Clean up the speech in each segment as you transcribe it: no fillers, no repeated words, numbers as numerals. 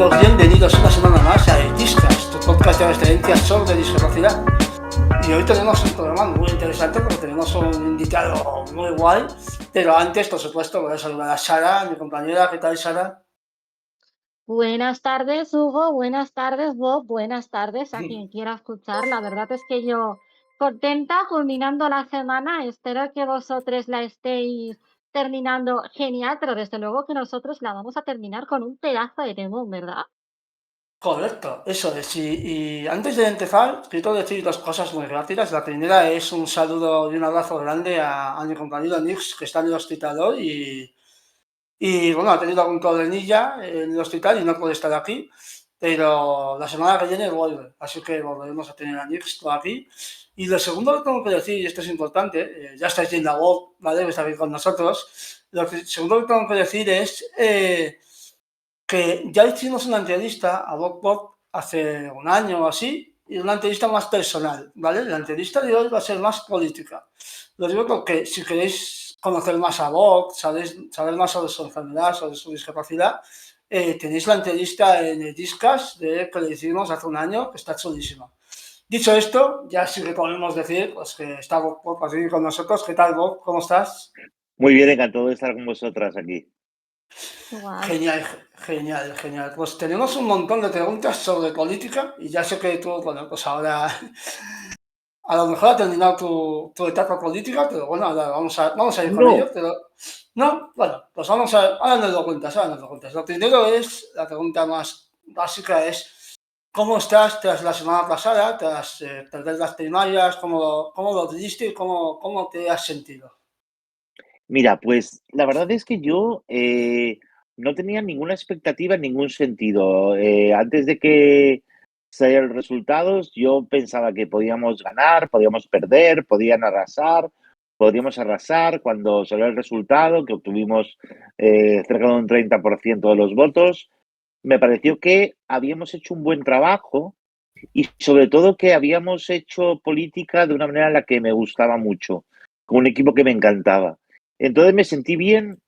todos bienvenidos una semana más a Etiscas, tu podcast de referencias sobre discapacidad. Y hoy tenemos un programa muy interesante porque tenemos un invitado muy guay, pero antes, por supuesto, voy a saludar a Sara, mi compañera. ¿Qué tal, Sara? Buenas tardes, Hugo. Buenas tardes, Bob. Buenas tardes a quien quiera escuchar. La verdad es que yo contenta culminando la semana. Espero que vosotros la estéis terminando genial, pero desde luego que nosotros la vamos a terminar con un pedazo de temón, ¿verdad? Correcto, eso es. Y antes de empezar, quiero decir dos cosas muy rápidas. La primera es un saludo y un abrazo grande a mi compañero Nix, que está en el hospital hoy. Y bueno, ha tenido algún problemilla en el hospital y no puede estar aquí, pero la semana que viene vuelve, así que volveremos a tener a Nix por aquí. Y lo segundo que tengo que decir, y esto es importante, ya estáis viendo a Bob, ¿vale? Está aquí con nosotros. Segundo que tengo que decir es que ya hicimos una entrevista a Bob Bob hace un año o así, y una entrevista más personal, ¿vale? La entrevista de hoy va a ser más política. Lo digo porque si queréis conocer más a Bob, saber más sobre su enfermedad, sobre su discapacidad, tenéis la entrevista en el Discas que le hicimos hace un año, que está chulísima. Dicho esto, ya sí que podemos decir pues, que está Bob aquí con nosotros. ¿Qué tal, Bob? ¿Cómo estás? Muy bien, encantado de estar con vosotras aquí. Igual. Genial, genial, genial. Pues tenemos un montón de preguntas sobre política y ya sé que tú, bueno, pues ahora a lo mejor ha terminado tu etapa política, pero bueno, ahora vamos a ir con ello, No, pero no, bueno, pues vamos a, ahora nos lo cuentas, ahora nos lo cuentas. Lo primero es, la pregunta más básica es, ¿cómo estás tras la semana pasada, tras perder las primarias? ¿Cómo lo viviste y cómo te has sentido? mira, pues la verdad es que yo no tenía ninguna expectativa en ningún sentido. Antes de que salieran los resultados, yo pensaba que podíamos ganar, podíamos perder, podíamos arrasar. Cuando salió el resultado, que obtuvimos cerca de un 30% de los votos, me pareció que habíamos hecho un buen trabajo y sobre todo que habíamos hecho política de una manera en la que me gustaba mucho, con un equipo que me encantaba. Entonces me sentí bien,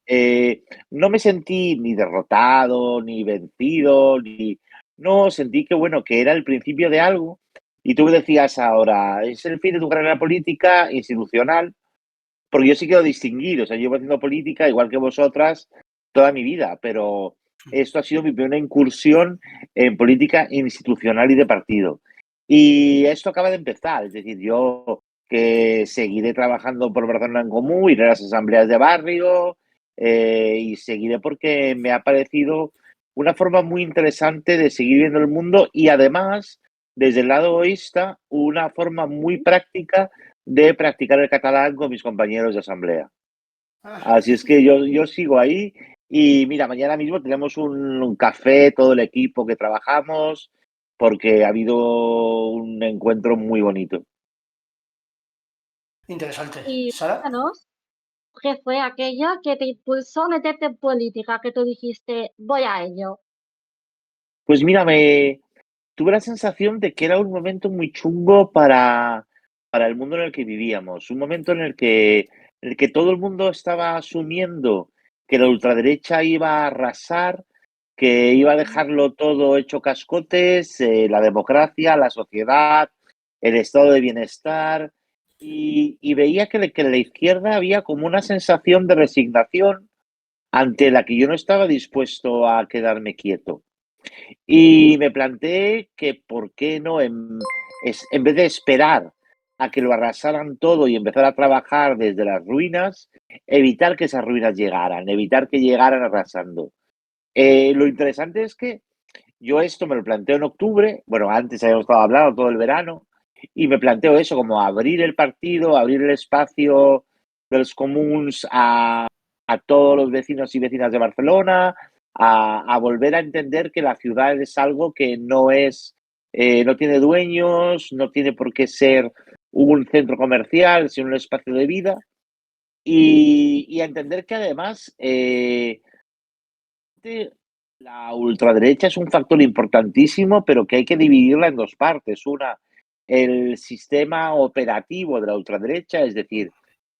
no me sentí ni derrotado, ni vencido, ni... No, sentí que, bueno, que era el principio de algo. Y tú me decías ahora, es el fin de tu carrera política institucional, porque yo sí quiero distinguir, o sea, yo llevo haciendo política igual que vosotras toda mi vida, pero esto ha sido mi primera incursión en política institucional y de partido. Y esto acaba de empezar, es decir, yo que seguiré trabajando por Barcelona en Común, iré a las asambleas de barrio y seguiré porque me ha parecido una forma muy interesante de seguir viendo el mundo y además, desde el lado egoísta, una forma muy práctica de practicar el catalán con mis compañeros de asamblea. Ah, Así es que yo sigo ahí y mira, mañana mismo tenemos un café, todo el equipo que trabajamos, porque ha habido un encuentro muy bonito. interesante. Y ¿Sara? cuéntanos, ¿qué fue aquello que te impulsó a meterte en política, que tú dijiste, voy a ello? Pues mira, tuve la sensación de que era un momento muy chungo para el mundo en el que vivíamos, un momento en el que todo el mundo estaba asumiendo que la ultraderecha iba a arrasar, que iba a dejarlo todo hecho cascotes, la democracia, la sociedad, el estado de bienestar, y veía que en la izquierda había como una sensación de resignación ante la que yo no estaba dispuesto a quedarme quieto. Y me planteé que por qué no, en vez de esperar a que lo arrasaran todo y empezar a trabajar desde las ruinas, evitar que esas ruinas llegaran, evitar que llegaran arrasando. Lo interesante es que yo esto me lo planteo en octubre, bueno, antes habíamos estado hablando todo el verano, y me planteo eso, como abrir el partido, abrir el espacio de los comuns a todos los vecinos y vecinas de Barcelona, a volver a entender que la ciudad es algo que no es, no tiene dueños, no tiene por qué ser un centro comercial, sino un espacio de vida, y a entender que además la ultraderecha es un factor importantísimo, pero que hay que dividirla en dos partes. Una, el sistema operativo de la ultraderecha, es decir,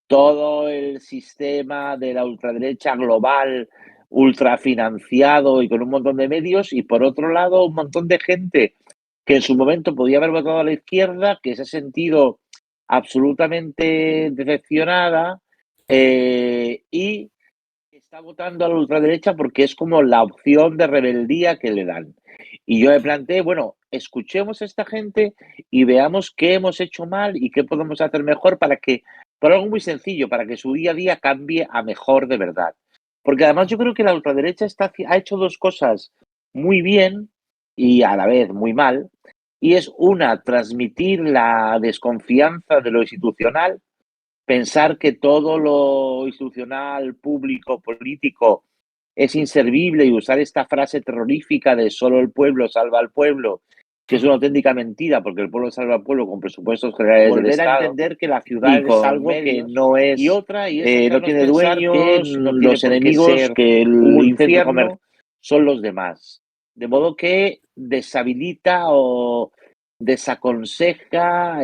todo el sistema de la ultraderecha global, ultrafinanciado y con un montón de medios, y por otro lado un montón de gente que en su momento podía haber votado a la izquierda, que se ha sentido absolutamente decepcionada y está votando a la ultraderecha porque es como la opción de rebeldía que le dan. Y yo me planteé, bueno, escuchemos a esta gente y veamos qué hemos hecho mal y qué podemos hacer mejor por algo muy sencillo, para que su día a día cambie a mejor de verdad. Porque además yo creo que la ultraderecha ha hecho dos cosas muy bien y a la vez muy mal. Y es una, transmitir la desconfianza de lo institucional, pensar que todo lo institucional, público, político es inservible y usar esta frase terrorífica de solo el pueblo salva al pueblo, que es una auténtica mentira, porque el pueblo salva al pueblo con presupuestos generales del Estado. Volver a entender que la ciudad es algo que no es, y otra, no tiene dueños, no tiene los enemigos, que el infierno son los demás. De modo que deshabilita o desaconseja,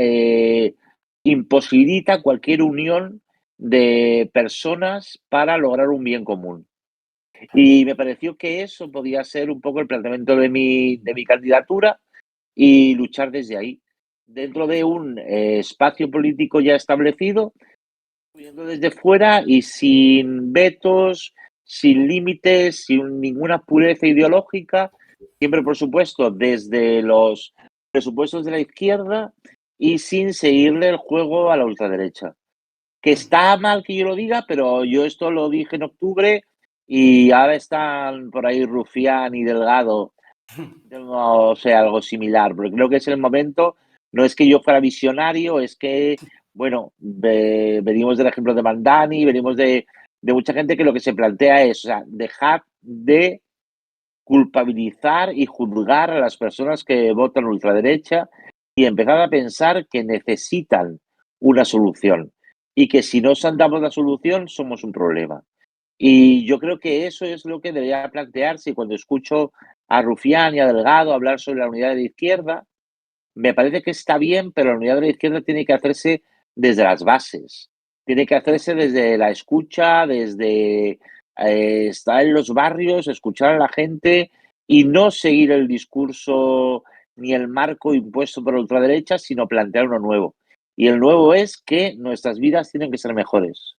imposibilita cualquier unión de personas para lograr un bien común. Y me pareció que eso podía ser un poco el planteamiento de mi candidatura y luchar desde ahí, dentro de un espacio político ya establecido, viendo desde fuera y sin vetos, sin límites, sin ninguna pureza ideológica, siempre, por supuesto, desde los presupuestos de la izquierda y sin seguirle el juego a la ultraderecha. Que está mal que yo lo diga, pero yo esto lo dije en octubre y ahora están por ahí Rufián y Delgado, o sea, algo similar, porque creo que es el momento, no es que yo fuera visionario, es que, bueno, venimos del ejemplo de Mandani, venimos de mucha gente que lo que se plantea es, o sea, dejar de culpabilizar y juzgar a las personas que votan ultraderecha y empezar a pensar que necesitan una solución y que si no damos la solución somos un problema. Y yo creo que eso es lo que debería plantearse. Y cuando escucho a Rufián y a Delgado hablar sobre la unidad de la izquierda, me parece que está bien, pero la unidad de la izquierda tiene que hacerse desde las bases, tiene que hacerse desde la escucha, desde estar en los barrios, escuchar a la gente y no seguir el discurso ni el marco impuesto por la ultraderecha, sino plantear uno nuevo. Y el nuevo es que nuestras vidas tienen que ser mejores.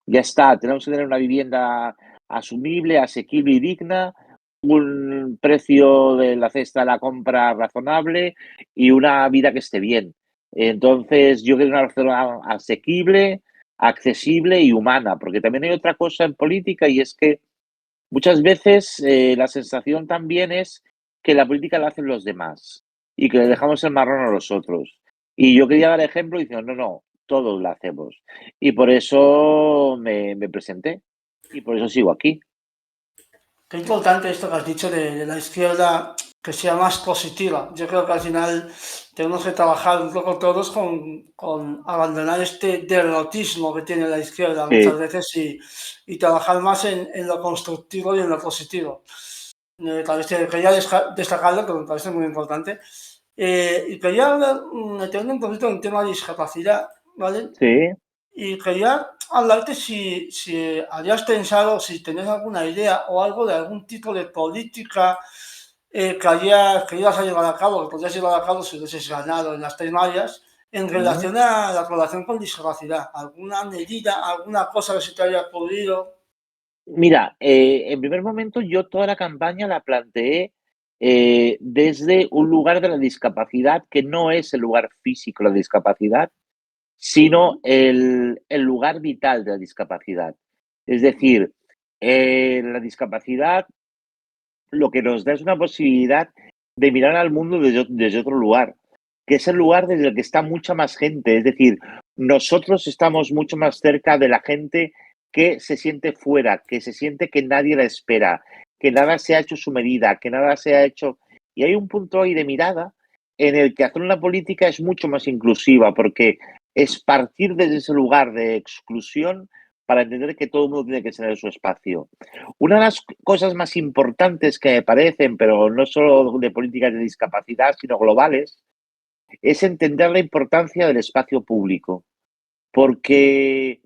Ya está, tenemos que tener una vivienda asumible, asequible y digna, un precio de la cesta de la compra razonable y una vida que esté bien. Entonces, yo quiero una Barcelona asequible, accesible y humana, porque también hay otra cosa en política y es que muchas veces la sensación también es que la política la hacen los demás y que le dejamos el marrón a los otros. Y yo quería dar ejemplo diciendo, no, todos la hacemos. Y por eso me presenté y por eso sigo aquí. Qué importante esto que has dicho de la izquierda, que sea más positiva. Yo creo que al final tenemos que trabajar un poco todos con abandonar este derrotismo que tiene la izquierda muchas Sí. veces y trabajar más en lo constructivo y en lo positivo. Quería destacarlo, que me parece muy importante. Y quería meterme un poquito en el tema de discapacidad, ¿vale? Sí. Y quería hablarte si habías pensado, si tenías alguna idea o algo de algún tipo de política que ibas a llevar a cabo, que podrías llevar a cabo si hubieses ganado en las primarias, en relación a la población con discapacidad. ¿Alguna medida, alguna cosa que se te haya ocurrido? Mira, en primer momento yo toda la campaña la planteé desde un lugar de la discapacidad que no es el lugar físico de la discapacidad, sino el lugar vital de la discapacidad. Es decir, la discapacidad lo que nos da es una posibilidad de mirar al mundo desde otro lugar, que es el lugar desde el que está mucha más gente. Es decir, nosotros estamos mucho más cerca de la gente que se siente fuera, que se siente que nadie la espera, que nada se ha hecho su medida, que nada se ha hecho. Y hay un punto ahí de mirada en el que hacer una política es mucho más inclusiva, porque es partir desde ese lugar de exclusión para entender que todo el mundo tiene que tener su espacio. Una de las cosas más importantes que me parecen, pero no solo de políticas de discapacidad, sino globales, es entender la importancia del espacio público. Porque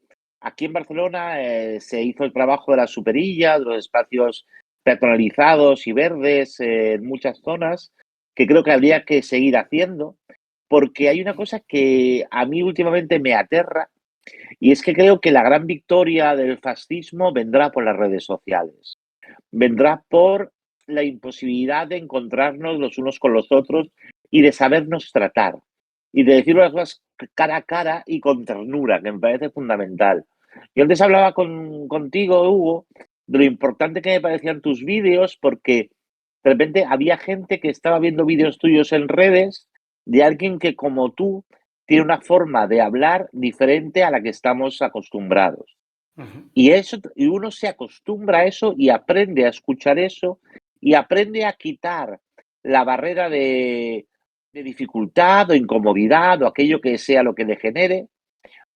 aquí en Barcelona se hizo el trabajo de las superillas, de los espacios peatonalizados y verdes en muchas zonas, que creo que habría que seguir haciendo, porque hay una cosa que a mí últimamente me aterra, y es que creo que la gran victoria del fascismo vendrá por las redes sociales, vendrá por la imposibilidad de encontrarnos los unos con los otros y de sabernos tratar y de decir las cosas cara a cara y con ternura, que me parece fundamental. Yo antes hablaba contigo, Hugo, de lo importante que me parecían tus vídeos, porque de repente había gente que estaba viendo vídeos tuyos en redes de alguien que, como tú, tiene una forma de hablar diferente a la que estamos acostumbrados. Ujú. Y uno se acostumbra a eso y aprende a escuchar eso y aprende a quitar la barrera de dificultad o incomodidad o aquello que sea lo que le genere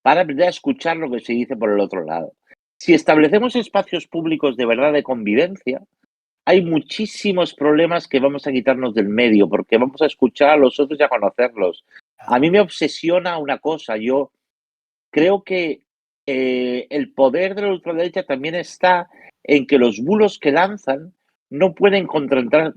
para aprender a escuchar lo que se dice por el otro lado. Si establecemos espacios públicos de verdad de convivencia, hay muchísimos problemas que vamos a quitarnos del medio porque vamos a escuchar a los otros y a conocerlos. A mí me obsesiona una cosa, yo creo que el poder de la ultraderecha también está en que los bulos que lanzan no pueden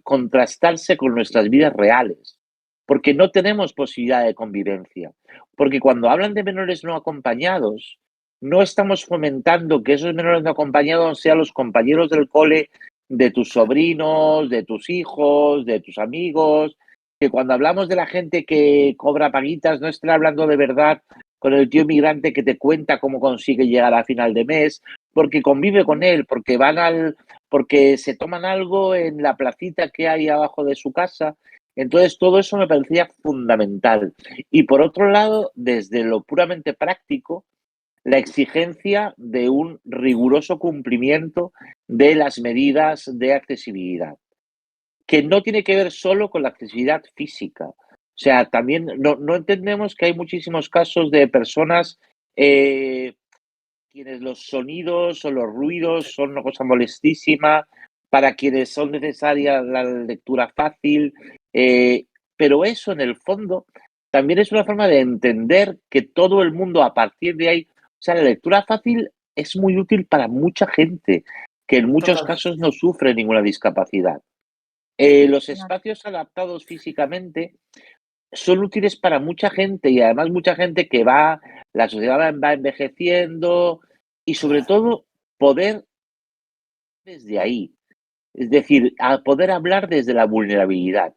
contrastarse con nuestras vidas reales, porque no tenemos posibilidad de convivencia. Porque cuando hablan de menores no acompañados, no estamos fomentando que esos menores no acompañados sean los compañeros del cole de tus sobrinos, de tus hijos, de tus amigos, que cuando hablamos de la gente que cobra paguitas no estén hablando de verdad con el tío inmigrante que te cuenta cómo consigue llegar a final de mes, porque convive con él, porque se toman algo en la placita que hay abajo de su casa. Entonces, todo eso me parecía fundamental. Y por otro lado, desde lo puramente práctico, la exigencia de un riguroso cumplimiento de las medidas de accesibilidad, que no tiene que ver solo con la accesibilidad física. O sea, también no entendemos que hay muchísimos casos de personas quienes los sonidos o los ruidos son una cosa molestísima, para quienes son necesarias la lectura fácil, pero eso en el fondo también es una forma de entender que todo el mundo a partir de ahí, o sea, la lectura fácil es muy útil para mucha gente que en muchos Totalmente. casos no sufre ninguna discapacidad. Los espacios adaptados físicamente son útiles para mucha gente y además mucha gente que la sociedad va envejeciendo y sobre todo poder desde ahí, es decir, a poder hablar desde la vulnerabilidad,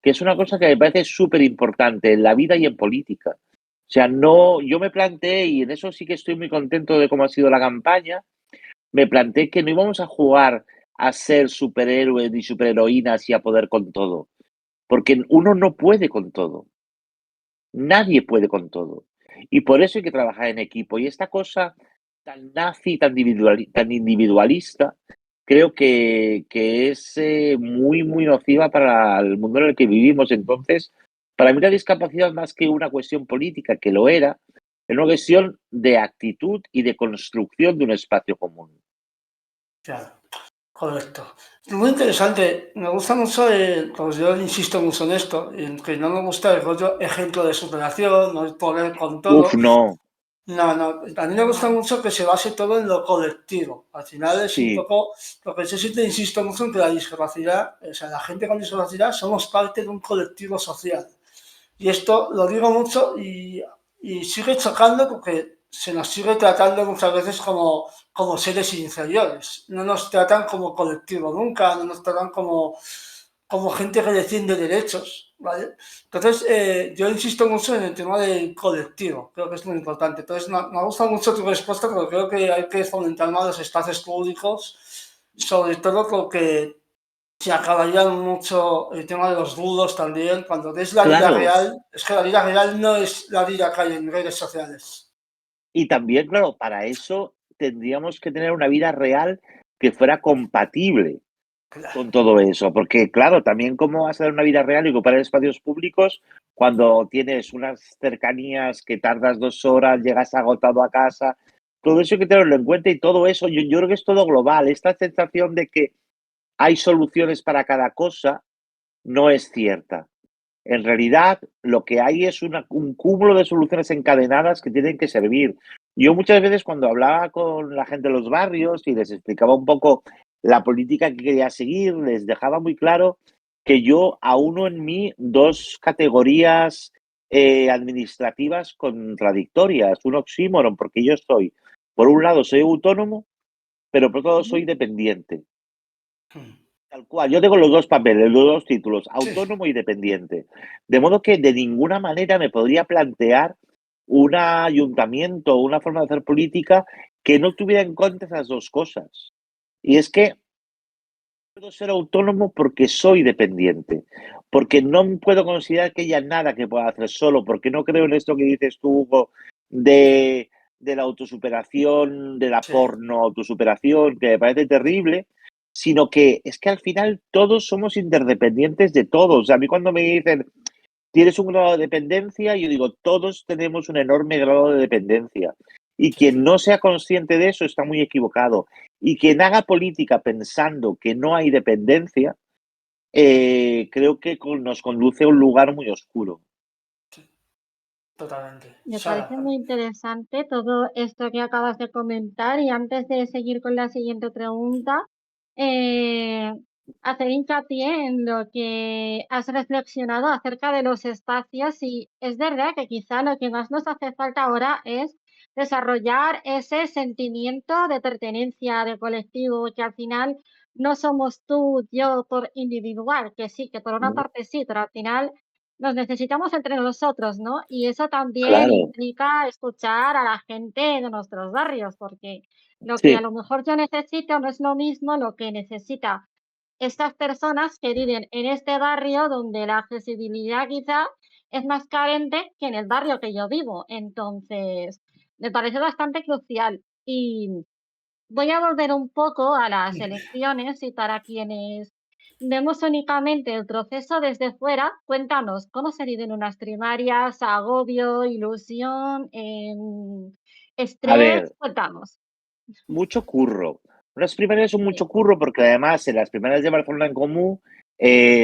que es una cosa que me parece súper importante en la vida y en política. O sea, no, yo me planteé, y en eso sí que estoy muy contento de cómo ha sido la campaña, me planteé que no íbamos a jugar a ser superhéroes y superheroínas y a poder con todo, porque uno no puede con todo. Nadie puede con todo. Y por eso hay que trabajar en equipo. Y esta cosa tan nazi, tan individualista, creo que es muy, muy nociva para el mundo en el que vivimos. Entonces, para mí la discapacidad, más que una cuestión política, que lo era, es una cuestión de actitud y de construcción de un espacio común. Claro, correcto. Muy interesante. Me gusta mucho, pues yo insisto mucho en esto, en que no me gusta el rollo ejemplo de superación, no el poder con Uf, todo. no. No, no, a mí me gusta mucho que se base todo en lo colectivo. Al final es un Sí, poco lo que yo siempre insisto mucho en que la discapacidad, o sea, la gente con discapacidad somos parte de un colectivo social. Y esto lo digo mucho y sigue chocando porque se nos sigue tratando muchas veces como seres inferiores. No nos tratan como colectivo nunca, no nos tratan como gente que defiende derechos, ¿vale? Entonces, yo insisto mucho en el tema del colectivo, creo que es muy importante. Entonces, me gusta mucho tu respuesta, pero creo que hay que fomentar más los espacios públicos, sobre todo porque se acabaría mucho el tema de los bulos también. Cuando ves la vida claro. real, es que la vida real no es la vida que hay en redes sociales. Y también, claro, para eso tendríamos que tener una vida real que fuera compatible Claro, con todo eso, porque claro, también cómo vas a dar una vida real y ocupar espacios públicos cuando tienes unas cercanías que tardas 2 horas, llegas agotado a casa, todo eso hay que tenerlo en cuenta y todo eso, yo creo que es todo global, esta sensación de que hay soluciones para cada cosa no es cierta. En realidad, lo que hay es un cúmulo de soluciones encadenadas que tienen que servir. Yo muchas veces cuando hablaba con la gente de los barrios y les explicaba un poco la política que quería seguir, les dejaba muy claro que yo auno en mí dos categorías administrativas contradictorias, un oxímoron, porque yo soy, por un lado, soy autónomo, pero por otro lado soy Ujú. dependiente. Mm. Tal cual, yo tengo los dos papeles, los dos títulos, Sí, autónomo y dependiente. De modo que de ninguna manera me podría plantear un ayuntamiento o una forma de hacer política que no tuviera en cuenta esas dos cosas. Y es que puedo ser autónomo porque soy dependiente, porque no puedo considerar que haya nada que pueda hacer solo, porque no creo en esto que dices tú, Hugo, de la autosuperación, de la sí, porno autosuperación, que me parece terrible, sino que es que al final todos somos interdependientes de todos. O sea, a mí cuando me dicen, tienes un grado de dependencia, yo digo, todos tenemos un enorme grado de dependencia. Y sí, quien no sea consciente de eso está muy equivocado. Y quien haga política pensando que no hay dependencia, creo que nos conduce a un lugar muy oscuro. sí, totalmente. Me Sara, parece muy interesante todo esto que acabas de comentar y antes de seguir con la siguiente pregunta, eh, hacer hincapié en lo que has reflexionado acerca de los espacios y es verdad que quizá lo que más nos hace falta ahora es desarrollar ese sentimiento de pertenencia, de colectivo, que al final no somos tú, yo por individual, que sí, que por una ¿No? parte sí, pero al final nos necesitamos entre nosotros, ¿no? Y eso también Claro, implica escuchar a la gente de nuestros barrios, porque lo que a sí, lo mejor yo necesito no es lo mismo lo que necesita estas personas que viven en este barrio donde la accesibilidad quizá es más carente que en el barrio que yo vivo. Entonces, me parece bastante crucial. Y voy a volver un poco a las elecciones y para quienes vemos únicamente el proceso desde fuera, cuéntanos cómo se viven unas primarias, agobio, ilusión, a ver, estrés, cuéntanos. mucho curro. Las primarias son Sí, mucho curro porque además en las primarias de Barcelona en Comú,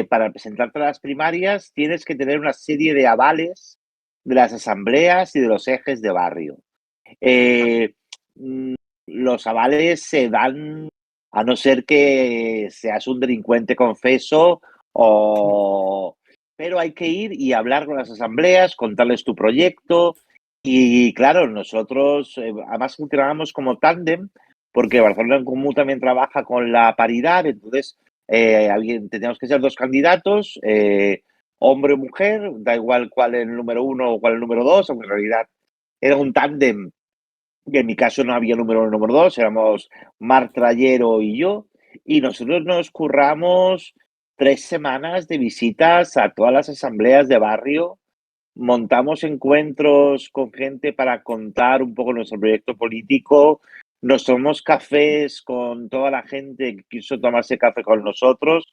para presentarte a las primarias tienes que tener una serie de avales de las asambleas y de los ejes de barrio. Eh, mm, los avales se dan a no ser que seas un delincuente confeso o... Pero hay que ir y hablar con las asambleas, contarles tu proyecto y claro, nosotros además funcionábamos como tándem porque Barcelona en Comú también trabaja con la paridad, entonces teníamos que ser dos candidatos, hombre o mujer, da igual cuál es el número uno o cuál es el número dos, aunque en realidad era un tándem que en mi caso no había número uno, número dos, éramos Marc Trayero y yo, y nosotros nos curramos 3 semanas de visitas a todas las asambleas de barrio, montamos encuentros con gente para contar un poco nuestro proyecto político, nos tomamos cafés con toda la gente que quiso tomarse café con nosotros,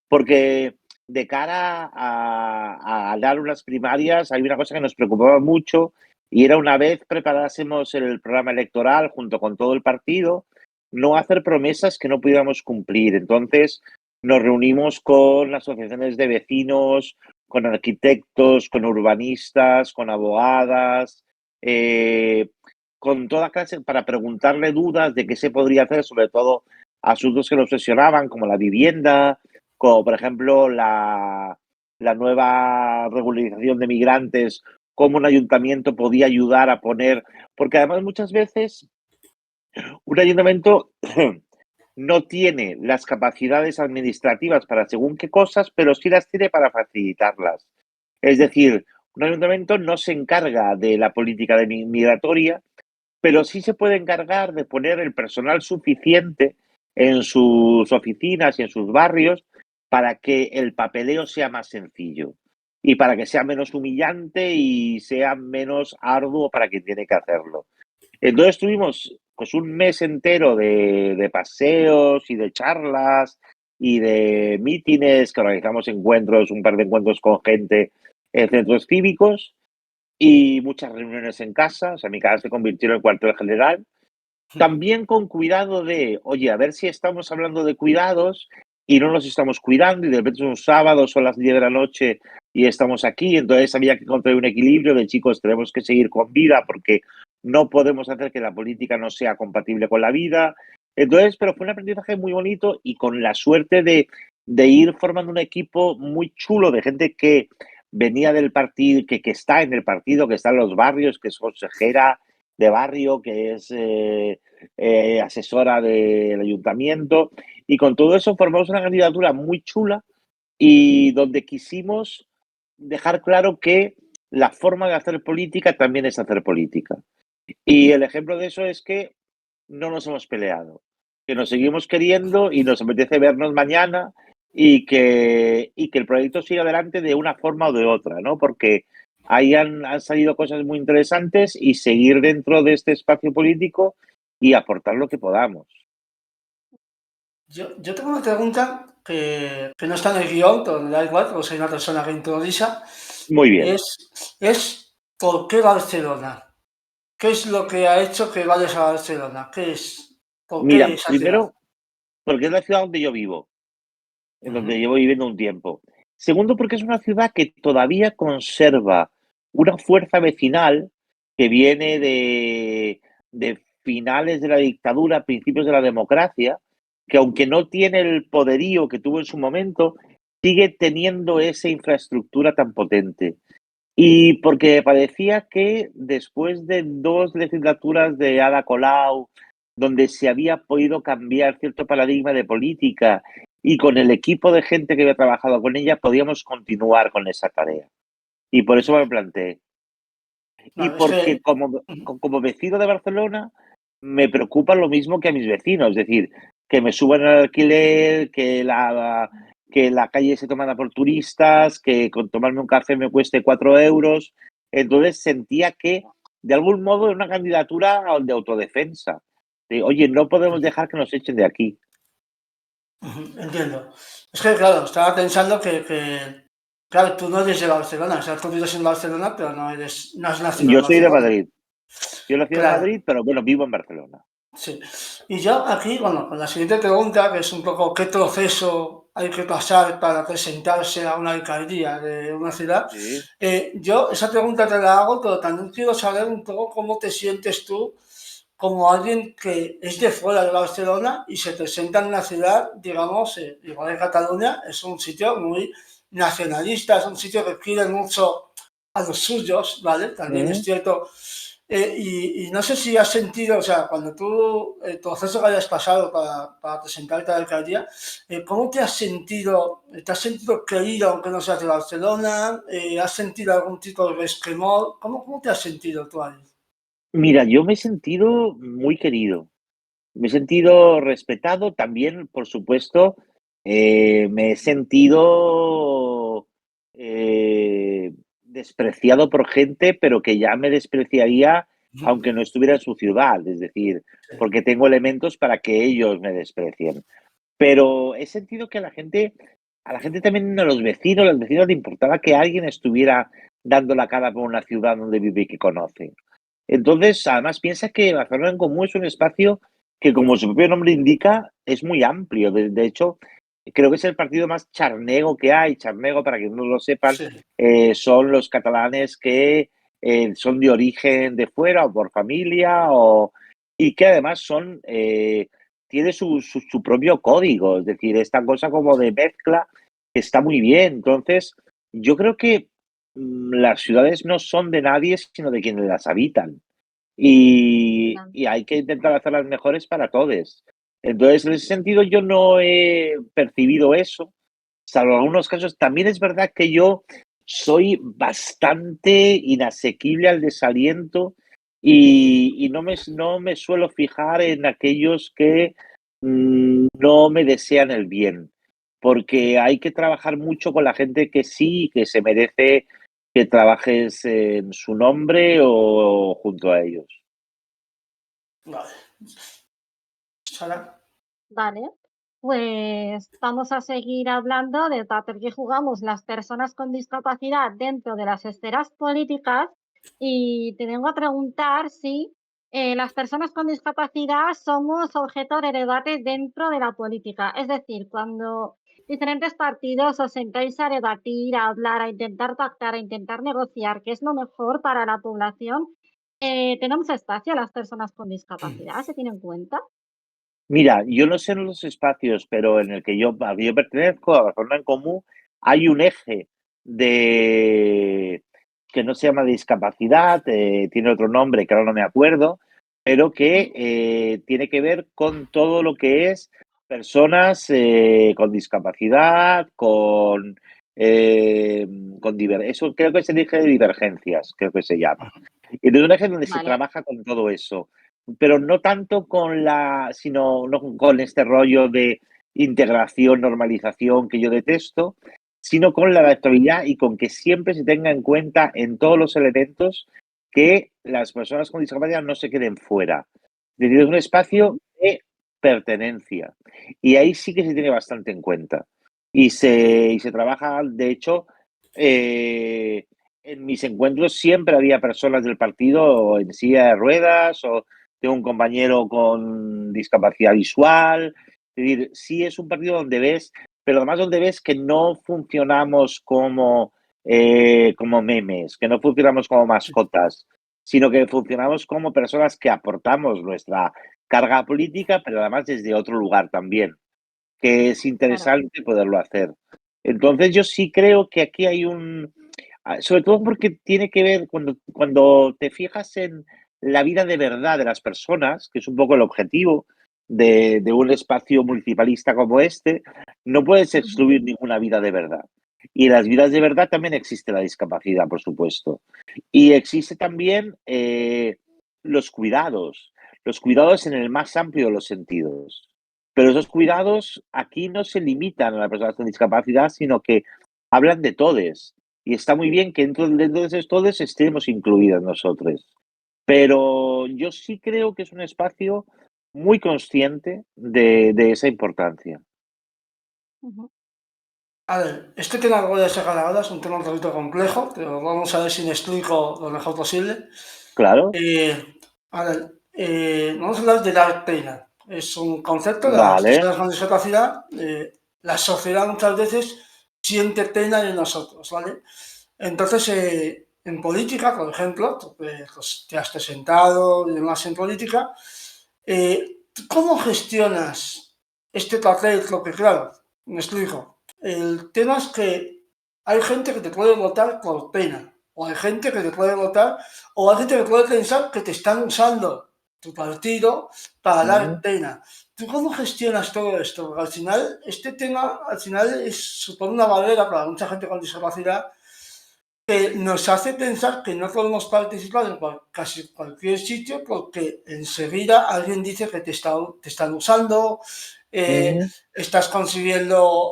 porque de cara a dar unas primarias hay una cosa que nos preocupaba mucho y era una vez preparásemos el programa electoral junto con todo el partido, no hacer promesas que no pudiéramos cumplir. Entonces nos reunimos con asociaciones de vecinos, con arquitectos, con urbanistas, con abogadas, con toda clase para preguntarle dudas de qué se podría hacer, sobre todo asuntos que nos obsesionaban, como la vivienda, como por ejemplo la nueva regularización de migrantes, cómo un ayuntamiento podía ayudar a poner, porque además muchas veces un ayuntamiento no tiene las capacidades administrativas para según qué cosas, pero sí las tiene para facilitarlas. Es decir, un ayuntamiento no se encarga de la política de migratoria, pero sí se puede encargar de poner el personal suficiente en sus oficinas y en sus barrios para que el papeleo sea más sencillo y para que sea menos humillante y sea menos arduo para quien tiene que hacerlo. Entonces tuvimos pues un mes entero de paseos y de charlas y de mítines que organizamos encuentros, un par de encuentros con gente en centros cívicos y muchas reuniones en casa. O sea, mi casa se convirtió en el cuartel general. También con cuidado de, oye, a ver si estamos hablando de cuidados y no nos estamos cuidando y de repente es un sábado, son las 10 de la noche y estamos aquí. Entonces había que encontrar un equilibrio de chicos, tenemos que seguir con vida porque no podemos hacer que la política no sea compatible con la vida. Entonces, pero fue un aprendizaje muy bonito y con la suerte de ir formando un equipo muy chulo de gente que venía del partido, que está en el partido, que está en los barrios, que es consejera de barrio, que es asesora del ayuntamiento. Y con todo eso formamos una candidatura muy chula y donde quisimos dejar claro que la forma de hacer política también es hacer política. Y el ejemplo de eso es que no nos hemos peleado, que nos seguimos queriendo y nos apetece vernos mañana y que el proyecto siga adelante de una forma o de otra, ¿no? Porque ahí han salido cosas muy interesantes y seguir dentro de este espacio político y aportar lo que podamos. Yo tengo una pregunta que no está en el guión, pero me da igual, porque soy una persona que improvisa. Muy bien. Es ¿por qué Barcelona? ¿Qué es lo que ha hecho que vayas a Barcelona? ¿Qué es? ¿Por qué Mira, esa ciudad? primero, porque es la ciudad donde yo vivo, en donde Ujú. llevo viviendo un tiempo. Segundo, porque es una ciudad que todavía conserva una fuerza vecinal que viene de finales de la dictadura, principios de la democracia, que aunque no tiene el poderío que tuvo en su momento, sigue teniendo esa infraestructura tan potente. Y porque parecía que después de 2 legislaturas de Ada Colau, donde se había podido cambiar cierto paradigma de política y con el equipo de gente que había trabajado con ella, podíamos continuar con esa tarea. Y por eso me planteé. Y Claro, es que porque como vecino de Barcelona, me preocupa lo mismo que a mis vecinos, es decir, que me suban el alquiler, que la calle se tomada por turistas, que con tomarme un café me cueste 4 euros. Entonces sentía que, de algún modo, era una candidatura de autodefensa. De, oye, no podemos dejar que nos echen de aquí. entiendo. Es que, claro, estaba pensando claro, tú no eres de Barcelona, o sea, tú vives en Barcelona, pero no has nacido en Yo soy de Barcelona. Madrid. Yo nací en Claro, Madrid, pero bueno, vivo en Barcelona. sí. Y yo aquí, bueno, con la siguiente pregunta, que es un poco qué proceso hay que pasar para presentarse a una alcaldía de una ciudad, Sí. yo esa pregunta te la hago, pero también quiero saber un poco cómo te sientes tú como alguien que es de fuera de Barcelona y se presenta en una ciudad, digamos, igual que Cataluña, es un sitio muy nacionalista, es un sitio que quiere mucho a los suyos, ¿vale? También es Mm. cierto. Y no sé si has sentido, o sea, cuando tú, el proceso que hayas pasado para presentarte a la alcaldía, ¿cómo te has sentido? ¿Te has sentido querido aunque no seas de Barcelona? ¿Has sentido algún tipo de resquemor? ¿Cómo te has sentido tú ahí? Mira, yo me he sentido muy querido. Me he sentido respetado también, por supuesto, me he sentido despreciado por gente, pero que ya me despreciaría aunque no estuviera en su ciudad, es decir, porque tengo elementos para que ellos me desprecien. Pero he sentido que a la gente también, a los vecinos, a las vecinas le importaba que alguien estuviera dando la cara por una ciudad donde vive y que conoce. Entonces, además, piensa que Barcelona en Comú es un espacio que, como su propio nombre indica, es muy amplio. De hecho, creo que es el partido más charnego que hay. Charnego, para que no lo sepan, Sí. son los catalanes que son de origen de fuera o por familia y que además tiene su propio código. Es decir, esta cosa como de mezcla que está muy bien. Entonces, yo creo que las ciudades no son de nadie, sino de quienes las habitan. Y hay que intentar hacerlas mejores para todos. Entonces, en ese sentido, yo no he percibido eso, salvo en algunos casos. También es verdad que yo soy bastante inasequible al desaliento y no me suelo fijar en aquellos que no me desean el bien, porque hay que trabajar mucho con la gente que sí, que se merece que trabajes en su nombre o junto a ellos. Vale. Sara. Vale, pues vamos a seguir hablando del papel que jugamos las personas con discapacidad dentro de las esferas políticas y te vengo a preguntar si las personas con discapacidad somos objeto de debate dentro de la política. Es decir, cuando diferentes partidos os sentáis a debatir, a hablar, a intentar pactar, a intentar negociar qué es lo mejor para la población, ¿Tenemos espacio a las personas con discapacidad? ¿Se tiene en cuenta? Mira, yo no sé en los espacios, pero en el que yo pertenezco, a Barcelona en Comú, hay un eje de que no se llama discapacidad, tiene otro nombre que ahora no me acuerdo, pero que tiene que ver con todo lo que es personas con discapacidad, eso creo que es el eje de divergencias, creo que se llama. Y de un eje donde se Vale, trabaja con todo eso, pero no tanto sino no con este rollo de integración, normalización que yo detesto, sino con la adaptabilidad y con que siempre se tenga en cuenta en todos los elementos que las personas con discapacidad no se queden fuera. Es decir, es un espacio de pertenencia. Y ahí sí que se tiene bastante en cuenta. Y se trabaja, de hecho, en mis encuentros siempre había personas del partido en silla de ruedas o tengo un compañero con discapacidad visual. Es decir, sí es un partido donde ves, pero además donde ves que no funcionamos como memes, que no funcionamos como mascotas, sino que funcionamos como personas que aportamos nuestra carga política, pero además desde otro lugar también, que es claro. interesante poderlo hacer. Entonces yo sí creo que aquí hay sobre todo porque tiene que ver cuando te fijas en la vida de verdad de las personas, que es un poco el objetivo de un espacio municipalista como este, no puedes Ujú, excluir ninguna vida de verdad. Y en las vidas de verdad también existe la discapacidad, por supuesto. Y existe también los cuidados en el más amplio de los sentidos. Pero esos cuidados aquí no se limitan a las personas con discapacidad, sino que hablan de todes. Y está muy bien que dentro de esos todes estemos incluidos nosotros. Pero yo sí creo que es un espacio muy consciente de esa importancia. ujú. A ver, este tema que voy a sacar ahora es un tema un poquito complejo, pero vamos a ver si me explico lo mejor posible. Claro, A ver, vamos a hablar de dar pena. Es un concepto de las vale. personas con discapacidad. La sociedad muchas veces siente pena de nosotros, ¿vale? Entonces, en política, por ejemplo, tú pues, te has presentado y demás en política, ¿cómo gestionas este papel? Porque claro, me explico. El tema es que hay gente que te puede votar por pena, o hay gente que te puede votar, o hay gente que puede pensar que te están usando tu partido para dar Ujú, pena. ¿Tú cómo gestionas todo esto? Porque al final, este tema, al final, supone una barrera para mucha gente con discapacidad que nos hace pensar que no podemos participar en casi cualquier sitio porque enseguida alguien dice que te están usando, eh, ujú. estás consiguiendo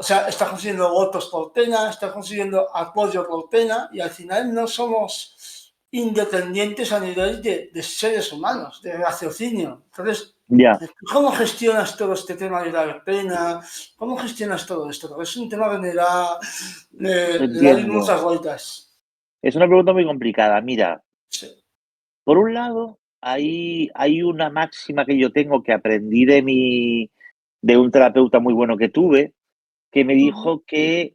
votos por pena, estás consiguiendo apoyo por pena y al final no somos independientes a nivel de seres humanos, de raciocinio. Entonces, Ya, ¿cómo gestionas todo este tema de la pena? ¿Cómo gestionas todo esto? Porque es un tema que le da entiendo. muchas vueltas. Es una pregunta muy complicada. Mira, Sí. por un lado, hay una máxima que yo tengo que aprendí de un terapeuta muy bueno que tuve, que me Ujú, dijo que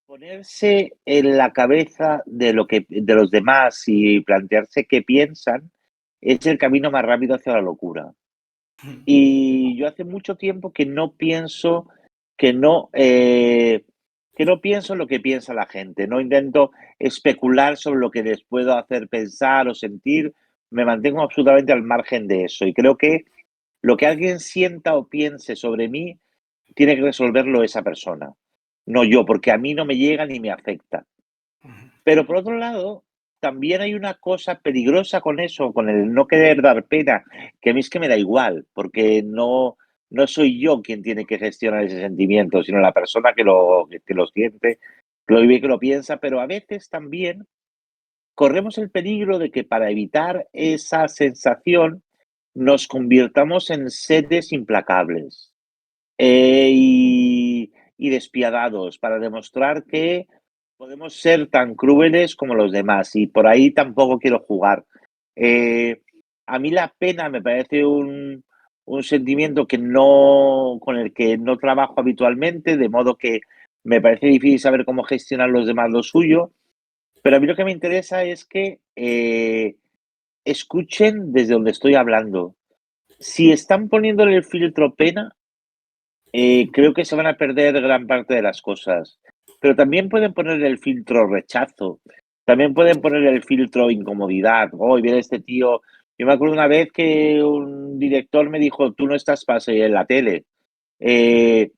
ponerse en la cabeza de los demás y plantearse qué piensan es el camino más rápido hacia la locura. Y yo hace mucho tiempo que no pienso, que no, eh, que no pienso en lo que piensa la gente. No intento especular sobre lo que les puedo hacer pensar o sentir. Me mantengo absolutamente al margen de eso. Y creo que lo que alguien sienta o piense sobre mí tiene que resolverlo esa persona, no yo, porque a mí no me llega ni me afecta. Pero por otro lado, también hay una cosa peligrosa con eso, con el no querer dar pena, que a mí es que me da igual, porque no soy yo quien tiene que gestionar ese sentimiento, sino la persona que lo siente, que lo vive, que lo piensa, pero a veces también corremos el peligro de que para evitar esa sensación nos convirtamos en seres implacables y despiadados para demostrar que podemos ser tan crueles como los demás y por ahí tampoco quiero jugar. Eh, a mí la pena me parece un sentimiento con el que no trabajo habitualmente, de modo que me parece difícil saber cómo gestionar los demás lo suyo, Pero a mí lo que me interesa es que escuchen desde donde estoy hablando. Si están poniéndole el filtro pena, creo que se van a perder gran parte de las cosas. Pero también pueden poner el filtro rechazo, también pueden poner el filtro incomodidad. Oh, viene este tío. Yo me acuerdo una vez que un director me dijo, tú no estás para salir en la tele. Eh,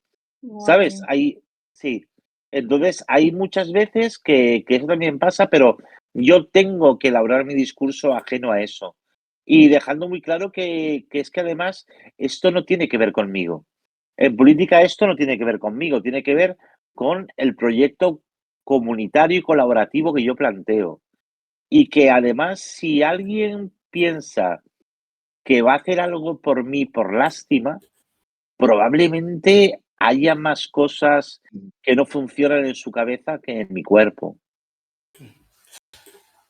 ¿Sabes? Guay. Sí. Entonces, hay muchas veces que eso también pasa, pero yo tengo que elaborar mi discurso ajeno a eso. Y dejando muy claro que es que además esto no tiene que ver conmigo. En política esto no tiene que ver conmigo, tiene que ver con el proyecto comunitario y colaborativo que yo planteo. Y que además, si alguien piensa que va a hacer algo por mí por lástima, probablemente haya más cosas que no funcionan en su cabeza que en mi cuerpo.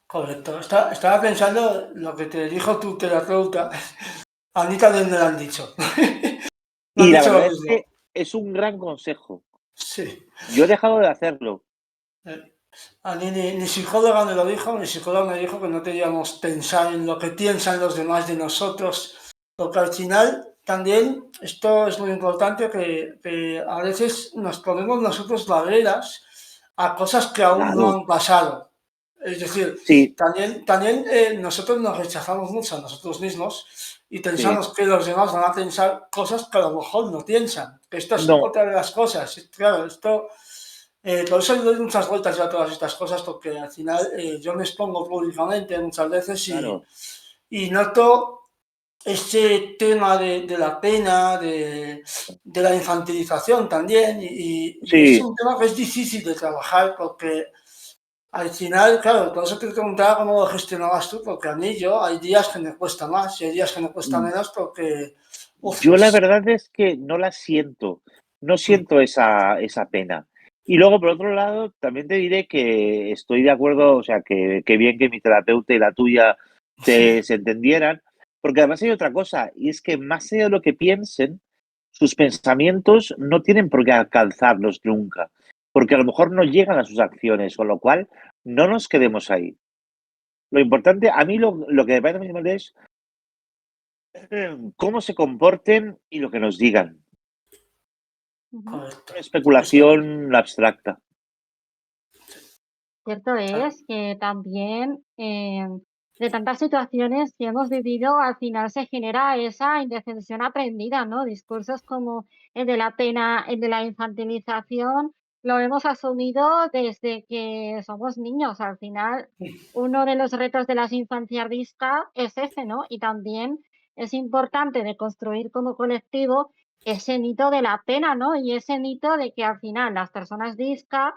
Correcto. Estaba pensando lo que te dijo tu terapeuta. A mí también me lo han dicho. Me han Y la dicho lo verdad es mismo. que es un gran consejo. Sí. Yo he dejado de hacerlo. A mí ni psicóloga me lo dijo, mi psicóloga me dijo que no teníamos pensar en lo que piensan los demás de nosotros, porque al final también esto es muy importante que a veces nos ponemos nosotros barreras a cosas que aún no Claro, han pasado. Es decir, sí, también nosotros nos rechazamos mucho a nosotros mismos y sí. pensamos que los demás van a pensar cosas que a lo mejor no piensan. Que esto es No, otra de las cosas. Claro, esto por eso le doy muchas vueltas ya a todas estas cosas, porque al final yo me expongo públicamente muchas veces claro. y noto este tema de la pena, de la infantilización también, y es Sí, un tema que es difícil de trabajar porque al final, claro, por eso te preguntaba cómo lo gestionabas tú, porque a mí hay días que me cuesta más y hay días que me cuesta menos porque, uf, yo la verdad es que no la siento, no siento esa pena. Y luego, por otro lado, también te diré que estoy de acuerdo, o sea, que bien que mi terapeuta y la tuya se entendieran, porque además hay otra cosa, y es que más allá de lo que piensen, sus pensamientos no tienen por qué alcanzarlos nunca, porque a lo mejor no llegan a sus acciones, con lo cual no nos quedemos ahí. Lo importante, a mí lo que me parece muy importante es cómo se comporten y lo que nos digan. Ujú. correcto. Una Eso, especulación abstracta. Cierto claro. es que también de tantas situaciones que hemos vivido, al final se genera esa indefensión aprendida, ¿no? Discursos como el de la pena, el de la infantilización, lo hemos asumido desde que somos niños. Al final, uno de los retos de las infancias disca es ese, ¿no? Y también es importante de construir como colectivo ese mito de la pena, ¿no? Y ese mito de que al final las personas disca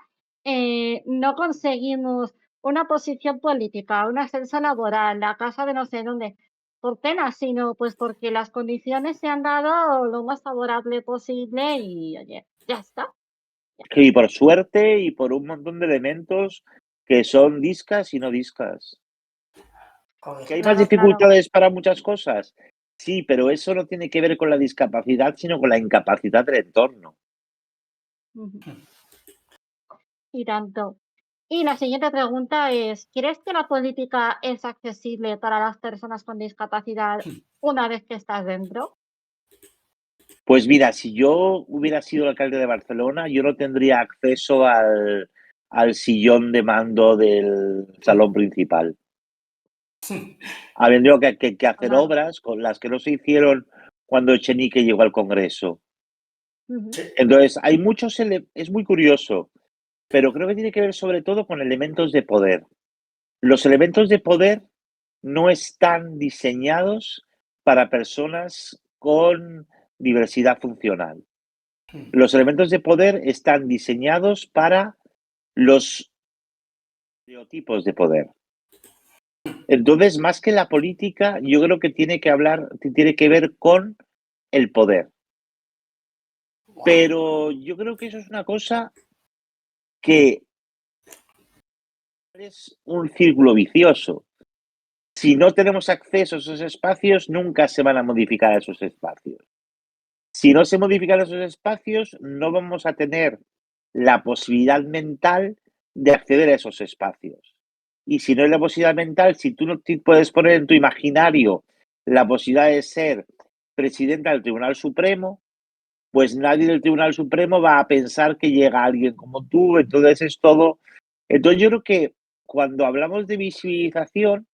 no conseguimos una posición política, un ascenso laboral, la casa de no sé dónde, por pena, sino pues porque las condiciones se han dado lo más favorable posible y oye, ya está. Y por suerte y por un montón de elementos que son discas y no discas. ¿Que hay Correcto. más Claro, claro. dificultades para muchas cosas? Sí, pero eso no tiene que ver con la discapacidad, sino con la incapacidad del entorno. Ujú. Y tanto. Y la siguiente pregunta es, ¿crees que la política es accesible para las personas con discapacidad una vez que estás dentro? Pues mira, si yo hubiera sido el alcalde de Barcelona, yo no tendría acceso al sillón de mando del salón principal. Habría que hacer Claro. obras con las que no se hicieron cuando Echenique llegó al Congreso. Ujú, Sí, Entonces, hay muchos, es muy curioso, pero creo que tiene que ver sobre todo con elementos de poder. Los elementos de poder no están diseñados para personas con diversidad funcional. Los elementos de poder están diseñados para los estereotipos de poder. Entonces, más que la política, yo creo que tiene que ver con el poder. Pero yo creo que eso es una cosa que es un círculo vicioso. Si no tenemos acceso a esos espacios, nunca se van a modificar esos espacios. Si no se modifican esos espacios, no vamos a tener la posibilidad mental de acceder a esos espacios. Y si no hay la posibilidad mental, si tú no te puedes poner en tu imaginario la posibilidad de ser presidenta del Tribunal Supremo, pues nadie del Tribunal Supremo va a pensar que llega alguien como tú, entonces es todo. Entonces yo creo que cuando hablamos de visibilización,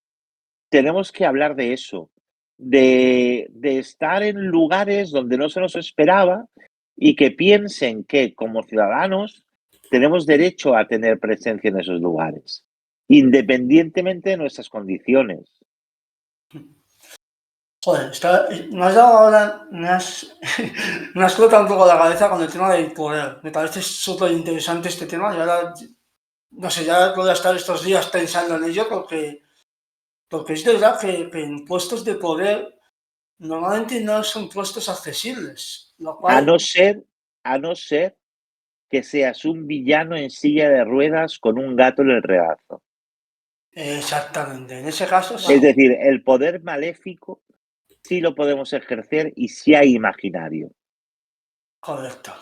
tenemos que hablar de eso, de estar en lugares donde no se nos esperaba y que piensen que como ciudadanos tenemos derecho a tener presencia en esos lugares, independientemente de nuestras condiciones. Joder, me has dado ahora, me has explotado un poco la cabeza con el tema del poder. Me parece súper interesante este tema y ahora, no sé, ya voy a estar estos días pensando en ello porque es verdad que en puestos de poder normalmente no son puestos accesibles, lo A cual, no ser, a no ser que seas un villano en silla de ruedas con un gato en el regazo. exactamente, en ese caso Es sí, Wow. decir, el poder maléfico sí lo podemos ejercer y sí hay imaginario. correcto.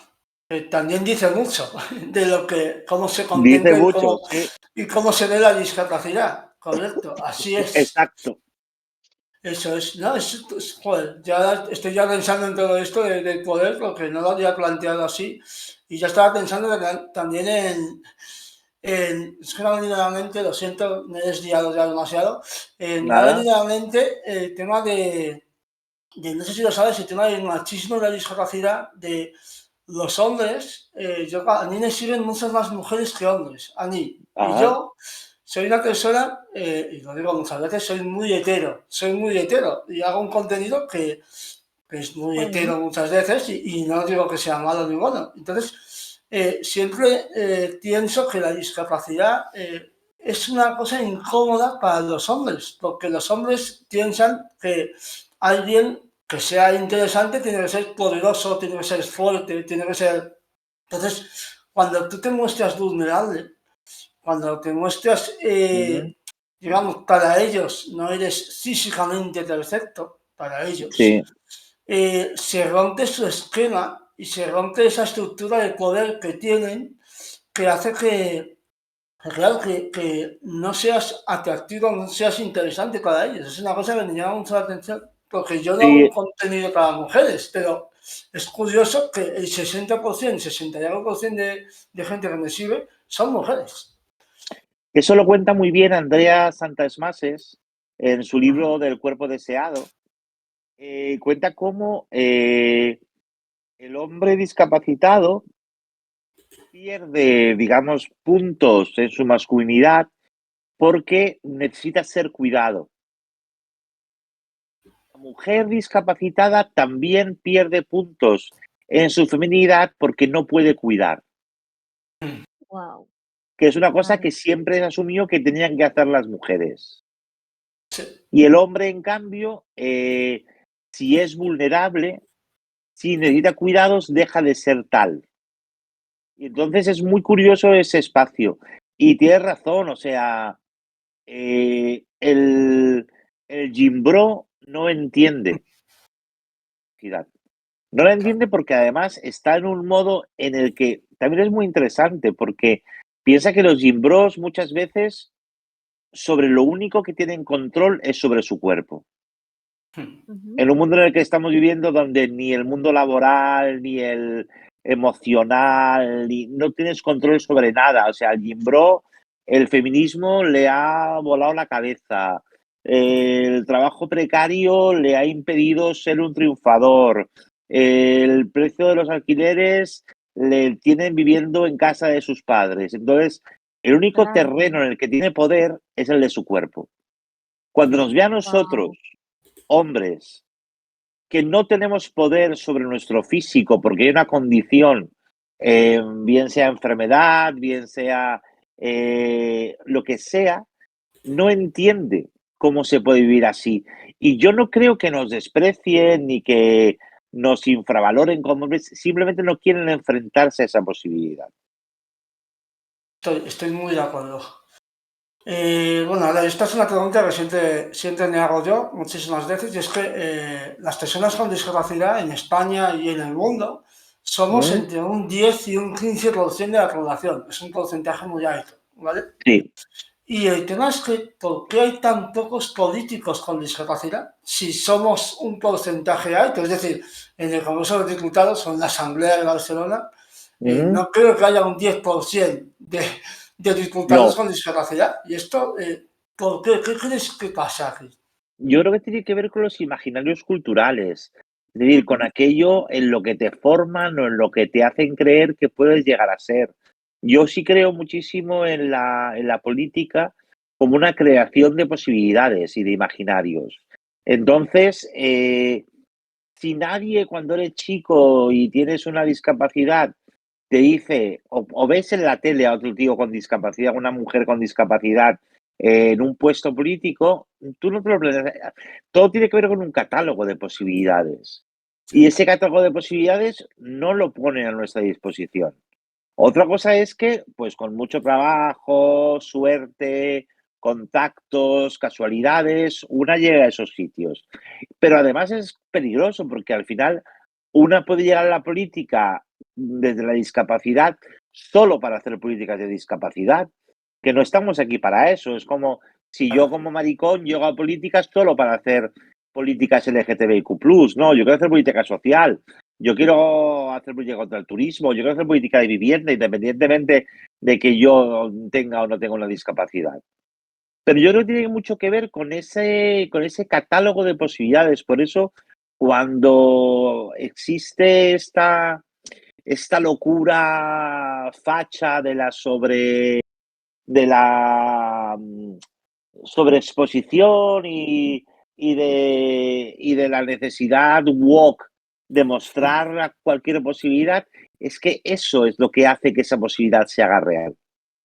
También dice mucho de cómo se Dice contempla mucho, sí, y cómo se ve la discapacidad, correcto, así es. exacto. Eso es, no, joder, ya estoy ya pensando en todo esto del poder, porque no lo había planteado así, y ya estaba pensando también es que me ha venido a la mente, lo siento, me he desviado ya demasiado, me ha Nada. venido a la mente el tema no sé si lo sabes, el tema del machismo y la discapacidad de los hombres, a mí me siguen muchas más mujeres que hombres, a mí. Y Ah, yo soy una persona, y lo digo muchas veces, soy muy hetero y hago un contenido que es muy Jolín. hetero muchas veces y no digo que sea malo ni bueno. Entonces, siempre pienso que la discapacidad es una cosa incómoda para los hombres, porque los hombres piensan que alguien que sea interesante tiene que ser poderoso, tiene que ser fuerte, tiene que ser... Entonces, cuando tú te muestras vulnerable, cuando te muestras, ujú, digamos, para ellos no eres físicamente perfecto, para ellos, sí, se rompe su esquema y se rompe esa estructura de poder que tienen que hace claro, que no seas atractivo, no seas interesante para ellos. Es una cosa que me llama mucho la atención, porque yo no hago un sí. contenido para mujeres, pero es curioso que el 60%, 60 y algo por ciento de gente que me sigue son mujeres. Eso lo cuenta muy bien Andrea Santaesmases en su Ujú. libro del cuerpo deseado. Cuenta cómo el hombre discapacitado pierde, digamos, puntos en su masculinidad porque necesita ser cuidado. La mujer discapacitada también pierde puntos en su feminidad porque no puede cuidar, Wow. que es una cosa Madre. que siempre se asumió que tenían que hacer las mujeres. Sí. Y el hombre, en cambio, si es vulnerable, si necesita cuidados, deja de ser tal. Y entonces es muy curioso ese espacio. Y tienes razón, o sea, el Jimbro no entiende. Fíjate. No la entiende porque además está en un modo en el que también es muy interesante porque piensa que los Jimbros muchas veces sobre lo único que tienen control es sobre su cuerpo. Ujú. En un mundo en el que estamos viviendo donde ni el mundo laboral, ni el emocional, ni, no tienes control sobre nada. O sea, al Jimbro el feminismo le ha volado la cabeza. El trabajo precario le ha impedido ser un triunfador. El precio de los alquileres le tienen viviendo en casa de sus padres. Entonces, el único Madre terreno mía. en el que tiene poder es el de su cuerpo. Cuando nos ve a nosotros, Wow. hombres, que no tenemos poder sobre nuestro físico porque hay una condición, bien sea enfermedad, bien sea lo que sea, no entiende cómo se puede vivir así. Y yo no creo que nos desprecien ni que nos infravaloren como hombres, simplemente no quieren enfrentarse a esa posibilidad. Estoy muy de acuerdo. Bueno, a ver, esta es una pregunta que siempre me hago yo muchísimas veces y es que las personas con discapacidad en España y en el mundo somos ¿Mm? entre un 10 y un 15% de la población. Es un porcentaje muy alto, ¿vale? Sí, Y el tema es que, ¿por qué hay tan pocos políticos con discapacidad? Si somos un porcentaje alto, es decir, en el Congreso de los Diputados o en la Asamblea de Barcelona, Ujú. no creo que haya un 10% de diputados No, con discapacidad. Y esto, ¿por qué? ¿Qué crees que pasa aquí? yo creo que tiene que ver con los imaginarios culturales, es decir, con aquello en lo que te forman o en lo que te hacen creer que puedes llegar a ser. Yo sí creo muchísimo en la política como una creación de posibilidades y de imaginarios. Entonces, si nadie cuando eres chico y tienes una discapacidad te dice, o ves en la tele a otro tío con discapacidad, una mujer con discapacidad en un puesto político, tú no te lo planteas. Todo tiene que ver con un catálogo de posibilidades. Y ese catálogo de posibilidades no lo ponen a nuestra disposición. Otra cosa es que, pues con mucho trabajo, suerte, contactos, casualidades, una llega a esos sitios. Pero además es peligroso porque al final una puede llegar a la política desde la discapacidad solo para hacer políticas de discapacidad, que no estamos aquí para eso. Es como si yo como maricón llego a políticas solo para hacer políticas LGTBIQ+, no, yo quiero hacer política social, yo quiero hacer política contra el turismo, yo quiero hacer política de vivienda, independientemente de que yo tenga o no tenga una discapacidad. Pero yo creo que tiene mucho que ver con ese catálogo de posibilidades. Por eso, cuando existe esta locura facha de la sobreexposición y de la necesidad woke de mostrar cualquier posibilidad, es que eso es lo que hace que esa posibilidad se haga real.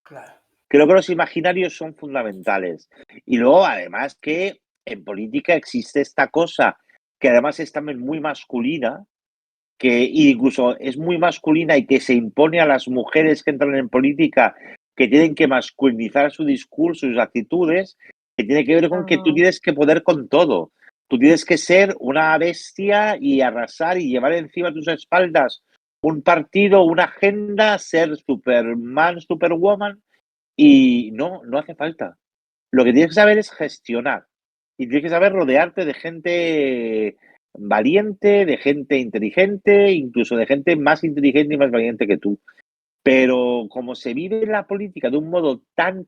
Claro. Creo que los imaginarios son fundamentales. Y luego, además, que en política existe esta cosa que además es también muy masculina, que incluso es muy masculina y que se impone a las mujeres que entran en política, que tienen que masculinizar su discurso y sus actitudes, que tiene que ver con que tú Ah, tienes que poder con todo. Tú tienes que ser una bestia y arrasar y llevar encima de tus espaldas un partido, una agenda, ser Superman, Superwoman, y no, no hace falta. Lo que tienes que saber es gestionar y tienes que saber rodearte de gente valiente, de gente inteligente, incluso de gente más inteligente y más valiente que tú. Pero como se vive la política de un modo tan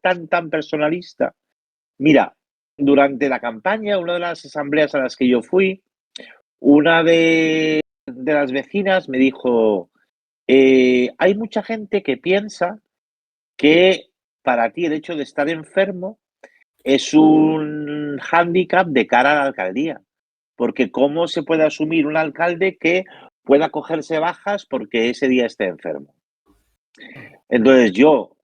personalista, mira, durante la campaña, una de las asambleas a las que yo fui, una de las vecinas me dijo, hay mucha gente que piensa que para ti el hecho de estar enfermo es un hándicap de cara a la alcaldía, porque ¿cómo se puede asumir un alcalde que pueda cogerse bajas porque ese día esté enfermo? Entonces yo,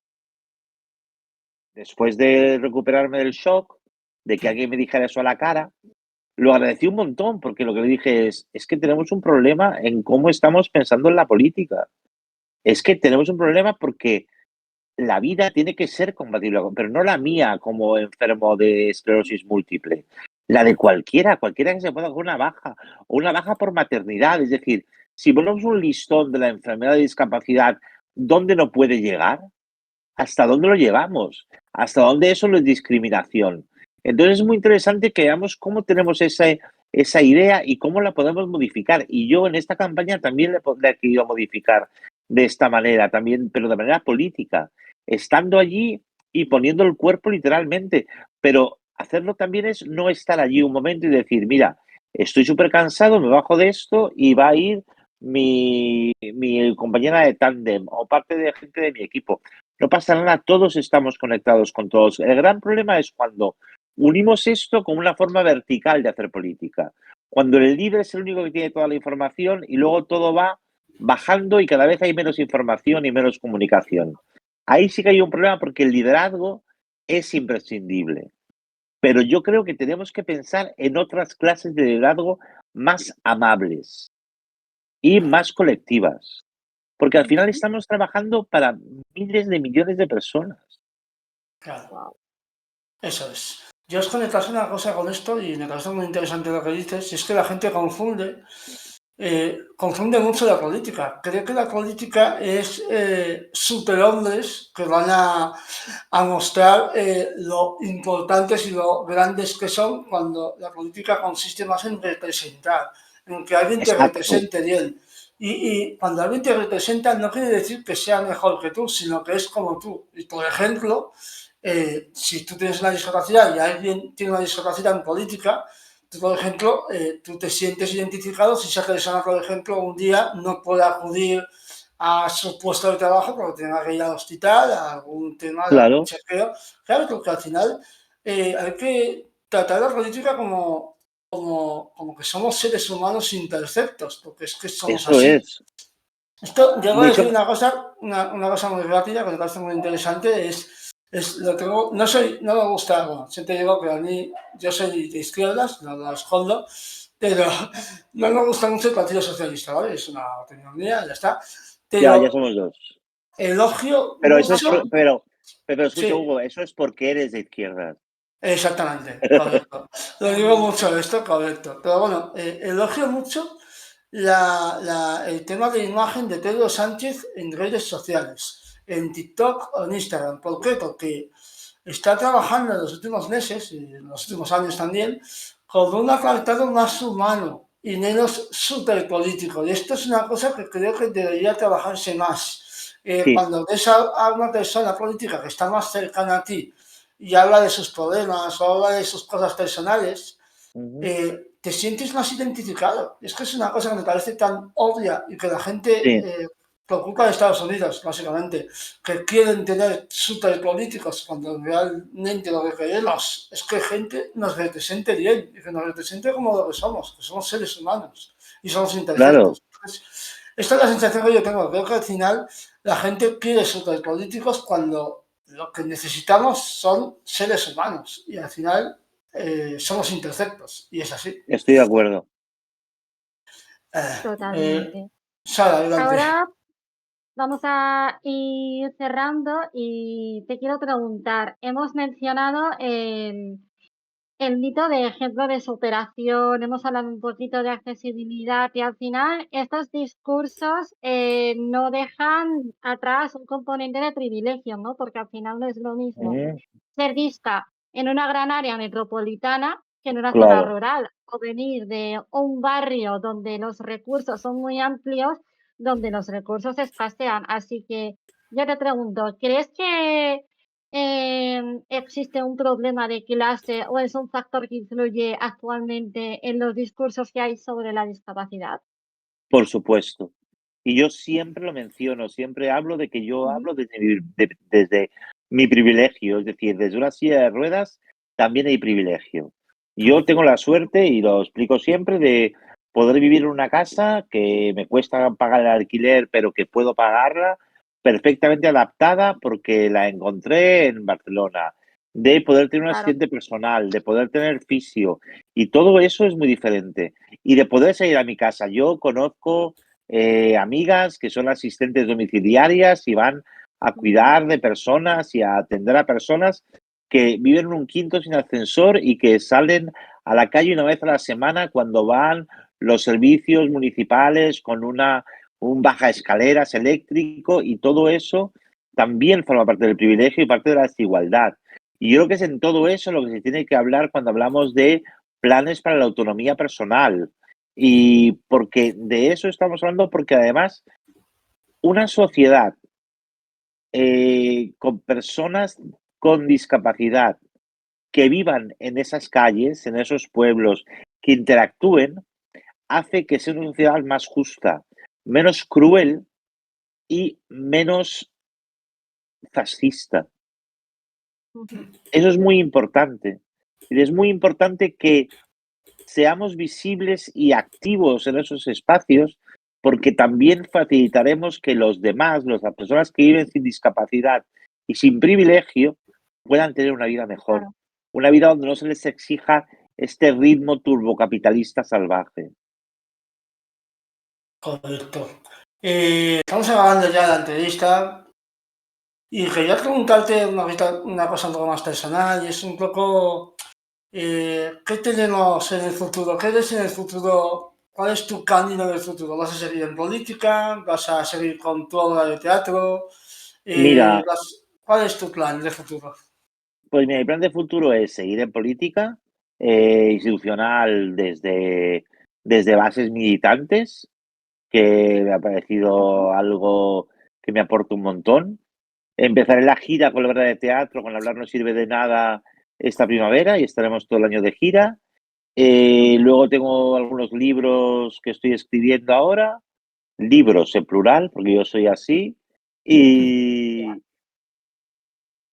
después de recuperarme del shock, de que alguien me dijera eso a la cara, lo agradecí un montón, porque lo que le dije es que tenemos un problema en cómo estamos pensando en la política. Es que tenemos un problema porque la vida tiene que ser compatible, pero no la mía como enfermo de esclerosis múltiple, la de cualquiera que se pueda coger una baja, o una baja por maternidad. Es decir, si ponemos un listón de la enfermedad de discapacidad, ¿dónde no puede llegar? ¿Hasta dónde lo llevamos? ¿Hasta dónde eso no es discriminación? Entonces es muy interesante que veamos cómo tenemos esa idea y cómo la podemos modificar. Y yo en esta campaña también le he querido modificar de esta manera, también, pero de manera política, estando allí y poniendo el cuerpo literalmente. Pero hacerlo también es no estar allí un momento y decir, mira, estoy súper cansado, me bajo de esto y va a ir mi compañera de tándem o parte de gente de mi equipo. No pasa nada, todos estamos conectados con todos. El gran problema es cuando unimos esto con una forma vertical de hacer política. Cuando el líder es el único que tiene toda la información y luego todo va bajando y cada vez hay menos información y menos comunicación. Ahí sí que hay un problema porque el liderazgo es imprescindible. Pero yo creo que tenemos que pensar en otras clases de liderazgo más amables y más colectivas. Porque al final estamos trabajando para miles de millones de personas. Claro, wow. eso es. Yo os conectas una cosa con esto y me parece muy interesante lo que dices, y es que la gente confunde confunde mucho la política. Cree que la política es superhombres que van a mostrar lo importantes y lo grandes que son, cuando la política consiste más en representar, en que alguien te Exacto, represente bien. Y cuando alguien te representa no quiere decir que sea mejor que tú, sino que es como tú. Y por ejemplo, si tú tienes una discapacidad y alguien tiene una discapacidad en política, tú, por ejemplo, tú te sientes identificado si esa persona, por ejemplo, un día no puede acudir a su puesto de trabajo porque tenga que ir al hospital, a algún tema de algún claro, chequeo. Claro, porque al final hay que tratar la política como que somos seres humanos imperfectos, porque es que somos eso así. es. Esto, yo voy De a hecho, decir una cosa muy rápida que me parece muy interesante, lo tengo, no me gusta, bueno, siempre digo que a mí, yo soy de izquierdas, no lo escondo, pero no me gusta mucho el Partido Socialista, ¿vale? Es una opinión mía, ya está. ya Pero somos dos. elogio Pero eso es, mucho, pero escucha, sí, Hugo, eso es porque eres de izquierdas. exactamente, correcto. Lo digo mucho esto, correcto. Pero bueno, elogio mucho el tema de imagen de Pedro Sánchez en redes sociales, en TikTok o en Instagram. ¿Por qué? Porque está trabajando en los últimos meses y en los últimos años también con un apartado más humano y menos súper político. Y esto es una cosa que creo que debería trabajarse más. Sí. Cuando ves a una persona política que está más cercana a ti y habla de sus problemas o habla de sus cosas personales, Ujú. te sientes más identificado. Es que es una cosa que me parece tan obvia y que la gente Sí, preocupa de Estados Unidos, básicamente, que quieren tener super políticos cuando realmente lo que queremos es que gente nos represente bien y que nos represente como lo que somos seres humanos y somos claro. imperfectos. Entonces, esta es la sensación que yo tengo. Creo que al final la gente quiere super políticos cuando lo que necesitamos son seres humanos y al final somos imperfectos y es así. Estoy de acuerdo. Eh, eh, Totalmente. Sara, adelante. Ahora vamos a ir cerrando y te quiero preguntar, hemos mencionado el mito de ejemplo de superación, hemos hablado un poquito de accesibilidad y al final estos discursos no dejan atrás un componente de privilegio, ¿no? Porque al final no es lo mismo Ujú. ser vista en una gran área metropolitana que en una zona Claro. rural o venir de un barrio donde los recursos son muy amplios, donde los recursos escasean. Así que yo te pregunto, ¿crees que existe un problema de clase o es un factor que influye actualmente en los discursos que hay sobre la discapacidad? Por supuesto. Y yo siempre lo menciono, siempre hablo de que yo Ujú, hablo desde mi privilegio, es decir, desde una silla de ruedas también hay privilegio. Yo tengo la suerte, y lo explico siempre, de poder vivir en una casa que me cuesta pagar el alquiler, pero que puedo pagarla, perfectamente adaptada porque la encontré en Barcelona, de poder tener un claro. asistente personal, de poder tener fisio, y todo eso es muy diferente. Y de poder salir a mi casa. Yo conozco amigas que son asistentes domiciliarias y van a Ujú, cuidar de personas y a atender a personas que viven en un quinto sin ascensor y que salen a la calle una vez a la semana cuando van los servicios municipales con un baja escaleras eléctrico, y todo eso también forma parte del privilegio y parte de la desigualdad. Y yo creo que es en todo eso lo que se tiene que hablar cuando hablamos de planes para la autonomía personal. Y porque de eso estamos hablando, porque además una sociedad con personas con discapacidad que vivan en esas calles, en esos pueblos, que interactúen, hace que sea una sociedad más justa, menos cruel y menos fascista. ujú. Eso es muy importante. Y es muy importante que seamos visibles y activos en esos espacios, porque también facilitaremos que los demás, las personas que viven sin discapacidad y sin privilegio, puedan tener una vida mejor, Claro. una vida donde no se les exija este ritmo turbocapitalista salvaje. Correcto. Estamos acabando ya la entrevista y quería preguntarte una cosa un poco más personal y es un poco ¿qué tenemos en el futuro? ¿Qué ves en el futuro ¿cuál es tu camino del futuro? ¿Vas a seguir en política? ¿Vas a seguir con tu obra de teatro? Mira, ¿Cuál es tu plan de futuro? pues mi plan de futuro es seguir en política institucional desde bases militantes, que me ha Ujú. parecido algo que me aporta un montón. Empezaré la gira con la obra de teatro, con Hablar no sirve de nada, esta primavera y estaremos todo el año de gira. Luego tengo algunos libros que estoy escribiendo ahora, libros en plural, porque yo soy así, Ya. y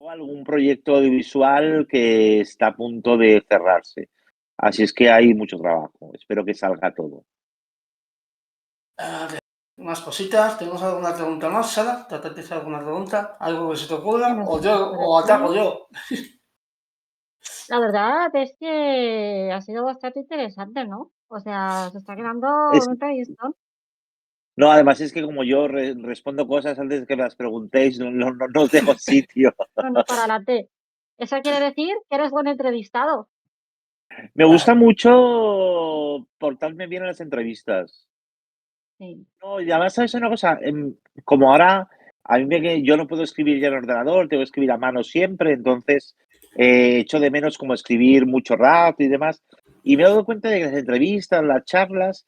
algún proyecto audiovisual que está a punto de cerrarse. Así es que hay mucho trabajo. Espero que salga todo. A ver, más cositas. ¿Tenemos alguna pregunta más, Sara? ¿Te apetece alguna pregunta? ¿Algo que se te ocurra? No ¿O sé, yo, por o ataco aquí. yo? La verdad es que ha sido bastante interesante, ¿no? O sea, se está quedando Es, un entrevistón. no, además es que como yo respondo cosas antes de que me las preguntéis, no os dejo sitio. No, no, para adelante. Eso quiere decir que eres buen entrevistado. Me gusta Vale. mucho portarme bien en las entrevistas. Sí. No, y además, ¿sabes una cosa? Como ahora, yo no puedo escribir ya en ordenador, tengo que escribir a mano siempre, entonces echo de menos como escribir mucho rato y demás. Y me he dado cuenta de que las entrevistas, las charlas,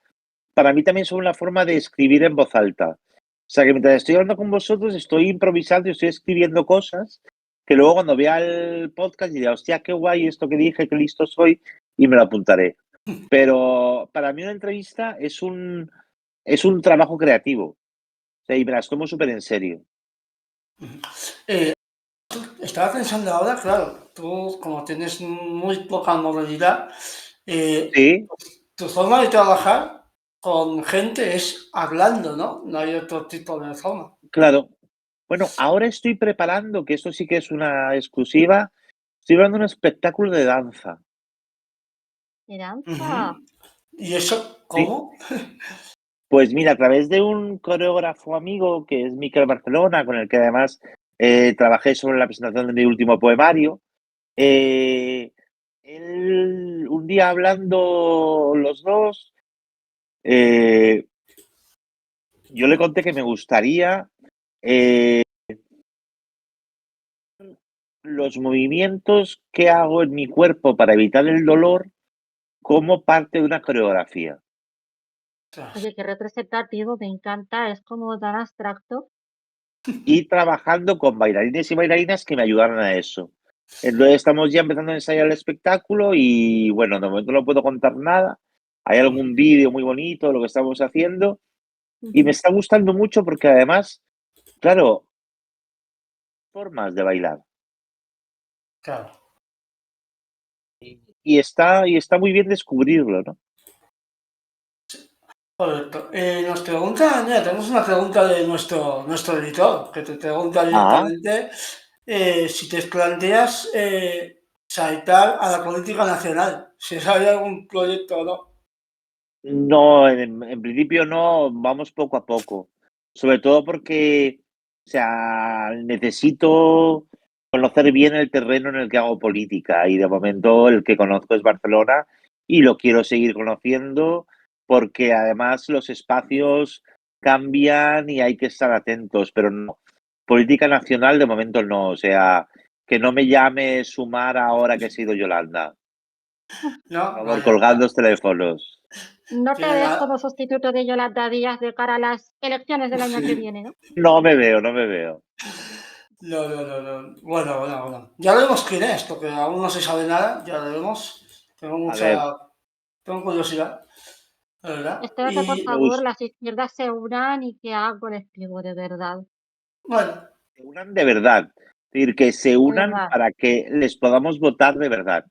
para mí también son una forma de escribir en voz alta. O sea, que mientras estoy hablando con vosotros, estoy improvisando y estoy escribiendo cosas que luego cuando vea el podcast diré, hostia, qué guay esto que dije, qué listo soy, y me lo apuntaré. Pero para mí una entrevista es un trabajo creativo. O sea, y me las tomo súper en serio. Eh, Estaba pensando ahora, claro, tú como tienes muy poca movilidad, Sí, tu forma de trabajar con gente es hablando, ¿no? No hay otro tipo de forma. claro. Bueno, ahora estoy preparando, que esto sí que es una exclusiva, estoy preparando un espectáculo de danza. Esperanza. Ujú. ¿Y eso Sí. cómo? Pues mira, a través de un coreógrafo amigo que es Miquel Barcelona, con el que además trabajé sobre la presentación de mi último poemario, eh, él, un día hablando los dos, eh, yo le conté que me gustaría eh, los movimientos que hago en mi cuerpo para evitar el dolor como parte de una coreografía. Ostras. Oye, qué representativo, me encanta, es como tan abstracto. Y trabajando con bailarines y bailarinas que me ayudaran a eso. Entonces estamos ya empezando a ensayar el espectáculo y bueno, de momento no puedo contar nada. Hay algún vídeo muy bonito de lo que estamos haciendo y me Ujú. está gustando mucho porque además, claro, formas de bailar. Claro. Y está muy bien descubrirlo, ¿no? Correcto. Nos pregunta, mira, tenemos una pregunta de nuestro editor, que te pregunta Ah, directamente si te planteas saltar a la política nacional, si hay algún proyecto o no. no, en principio no, vamos poco a poco. Sobre todo porque, o sea, necesito conocer bien el terreno en el que hago política y de momento el que conozco es Barcelona y lo quiero seguir conociendo porque además los espacios cambian y hay que estar atentos, pero no, política nacional de momento no, o sea, que no me llame Sumar ahora que he sido Yolanda. Por No, favor, vaya, colgad los teléfonos. No te tiene ves la- como sustituto de Yolanda Díaz de cara a las elecciones del año que viene, ¿no? No me veo, no me veo. No, no, no, no. Bueno, bueno, bueno. Ya vemos quién es, porque aún no se sabe nada, ya lo vemos. Tengo A ver, tengo curiosidad, la verdad. Espero que por Y me favor gusta las izquierdas se unan y que hagan colectivo, de verdad. bueno, que se unan de verdad. Es decir, que se De unan verdad. para que les podamos votar de verdad.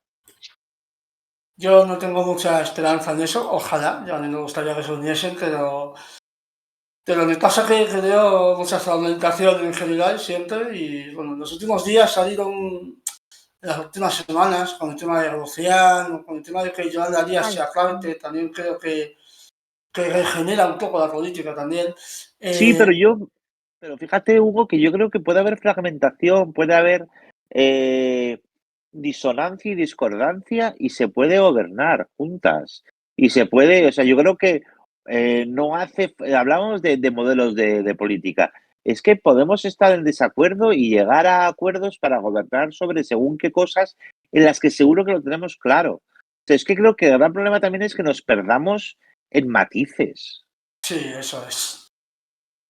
yo no tengo mucha esperanza en eso, ojalá, ya a mí me gustaría que se uniesen, pero me pasa que veo mucha fragmentación en general siempre y bueno, en los últimos días ha salido en las últimas semanas con el tema de Rufián, con el tema de que Yolanda Díaz Ay, sea sí. clave, también creo que regenera un poco la política también. Sí, Eh, pero fíjate, Hugo, que yo creo que puede haber fragmentación, puede haber eh, disonancia y discordancia y se puede gobernar juntas. Y se puede, o sea, yo creo que no hace, hablamos de modelos de política. Es que podemos estar en desacuerdo y llegar a acuerdos para gobernar sobre según qué cosas en las que seguro que lo tenemos claro. O sea, es que creo que el gran problema también es que nos perdamos en matices. Sí, eso es.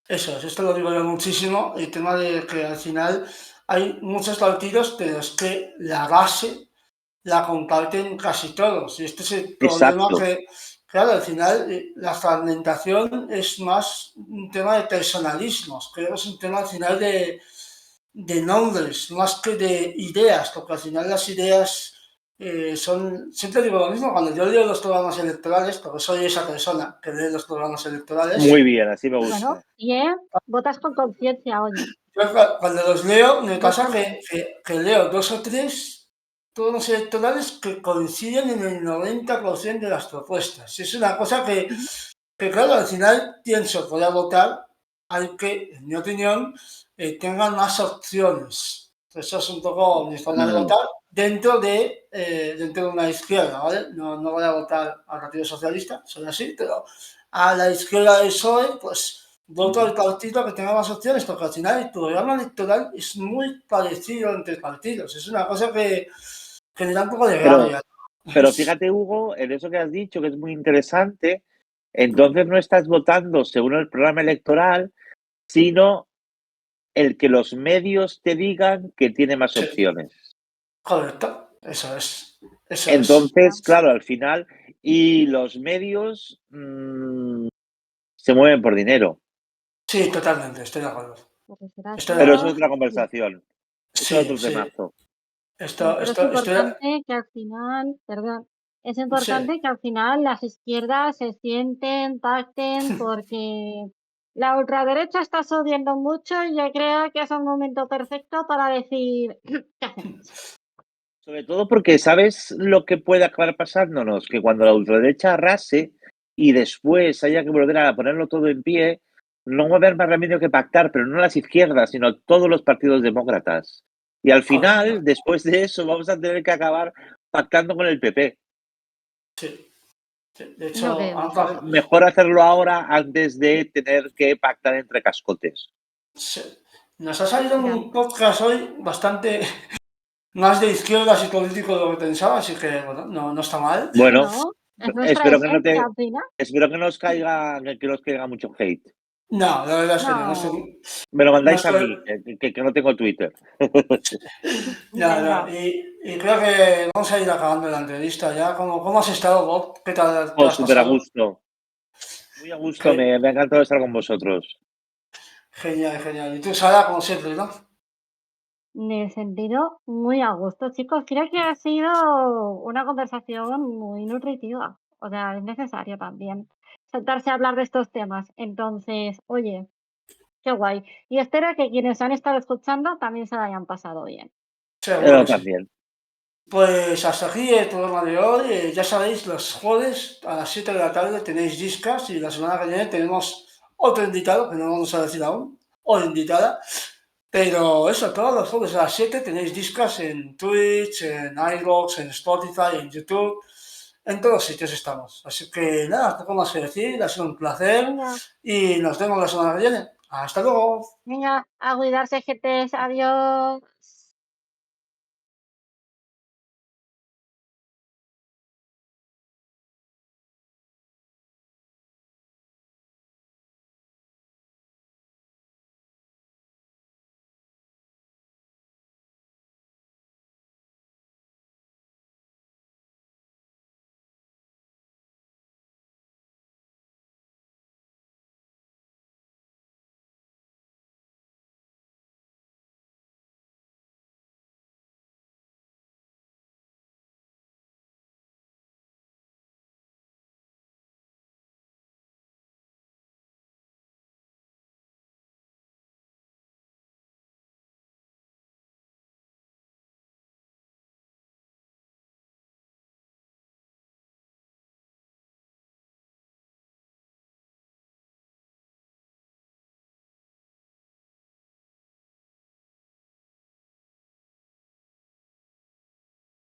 Eso es, esto lo digo yo muchísimo, el tema de que al final hay muchos partidos de los que la base la comparten casi todos. Y este es el problema Exacto. que, claro, al final la fragmentación es más un tema de personalismos, creo que es un tema al final de nombres, más que de ideas, porque al final las ideas son, siempre digo lo mismo, cuando yo leo los programas electorales, porque soy esa persona que lee los programas electorales, Muy bien, así me Bueno, gusta. bien, votas con conciencia, oye. yo cuando los leo me pasa que leo 2 o 3 turnos electorales que coinciden en el 90% de las propuestas. Es una cosa que claro, al final pienso, voy a votar al que, en mi opinión, tengan más opciones. Eso es un poco mi forma de Mm. votar dentro de una izquierda, ¿vale? No, no voy a votar al Partido Socialista, soy así, pero a la izquierda del PSOE, pues voto al partido que tenga más opciones, porque al final el programa electoral es muy parecido entre partidos. Es una cosa que me da un poco de Pero, rabia. pero fíjate, Hugo, en eso que has dicho, que es muy interesante, entonces no estás votando según el programa electoral, sino el que los medios te digan que tiene más Sí, opciones. correcto, eso es. Eso es. Entonces, claro, al final, y los medios se mueven por dinero, Sí, totalmente, estoy de acuerdo. Porque será Estoy de pero eso acuerdo. es otra conversación, eso es Sí, otro sí. temazo. Sí, pero es Estoy, importante que al final, perdón, es sí, importante que al final las izquierdas se sienten, pacten, porque la ultraderecha está subiendo mucho y yo creo que es un momento perfecto para decir, ¿qué hacemos? Sobre todo porque, ¿sabes lo que puede acabar pasándonos? Que cuando la ultraderecha arrase y después haya que volver a ponerlo todo en pie, no va a haber más remedio que pactar, pero no las izquierdas, sino todos los partidos demócratas. Y al correcto. final, después de eso, vamos a tener que acabar pactando con el PP. Sí, sí. De No hecho, queremos eso. Mejor hacerlo ahora antes de tener que pactar entre cascotes. sí. Nos ha salido Ya, un podcast hoy bastante más de izquierdas y político de lo que pensaba, así que bueno, no, no está mal. Bueno, no, es nuestra espero que no esencia te, al final. espero que nos caiga mucho hate. No, la verdad es que no. No, Me lo No mandáis a estoy, mí, que no tengo Twitter. no, no. venga, Y creo que vamos a ir acabando la entrevista ya. ¿Cómo has estado, Bob? ¿Qué tal te Oh, has súper a pasado? gusto. Muy a gusto, Ge- me ha encantado estar con vosotros. Genial, genial. Y tú, Sara, como siempre, ¿no? me he sentido muy a gusto, chicos. Creo que ha sido una conversación muy nutritiva. O sea, es necesario también sentarse a hablar de estos temas. Entonces, oye, qué guay. Y espero que quienes han estado escuchando también se lo hayan pasado bien. Seguro Yo que sí. también. Pues hasta aquí el programa de hoy. Ya sabéis, los jueves a las 7 de la tarde tenéis Discas y la semana que viene tenemos otro invitado, que no vamos a decir aún, o invitada. Pero eso, todos los jueves a las 7 tenéis Discas en Twitch, en iVoox, en Spotify, en YouTube. En todos sitios estamos. Así que nada, poco más que decir. Ha sido un placer Venga, y nos vemos la semana que viene. Hasta luego. venga, a cuidarse, gente. Adiós.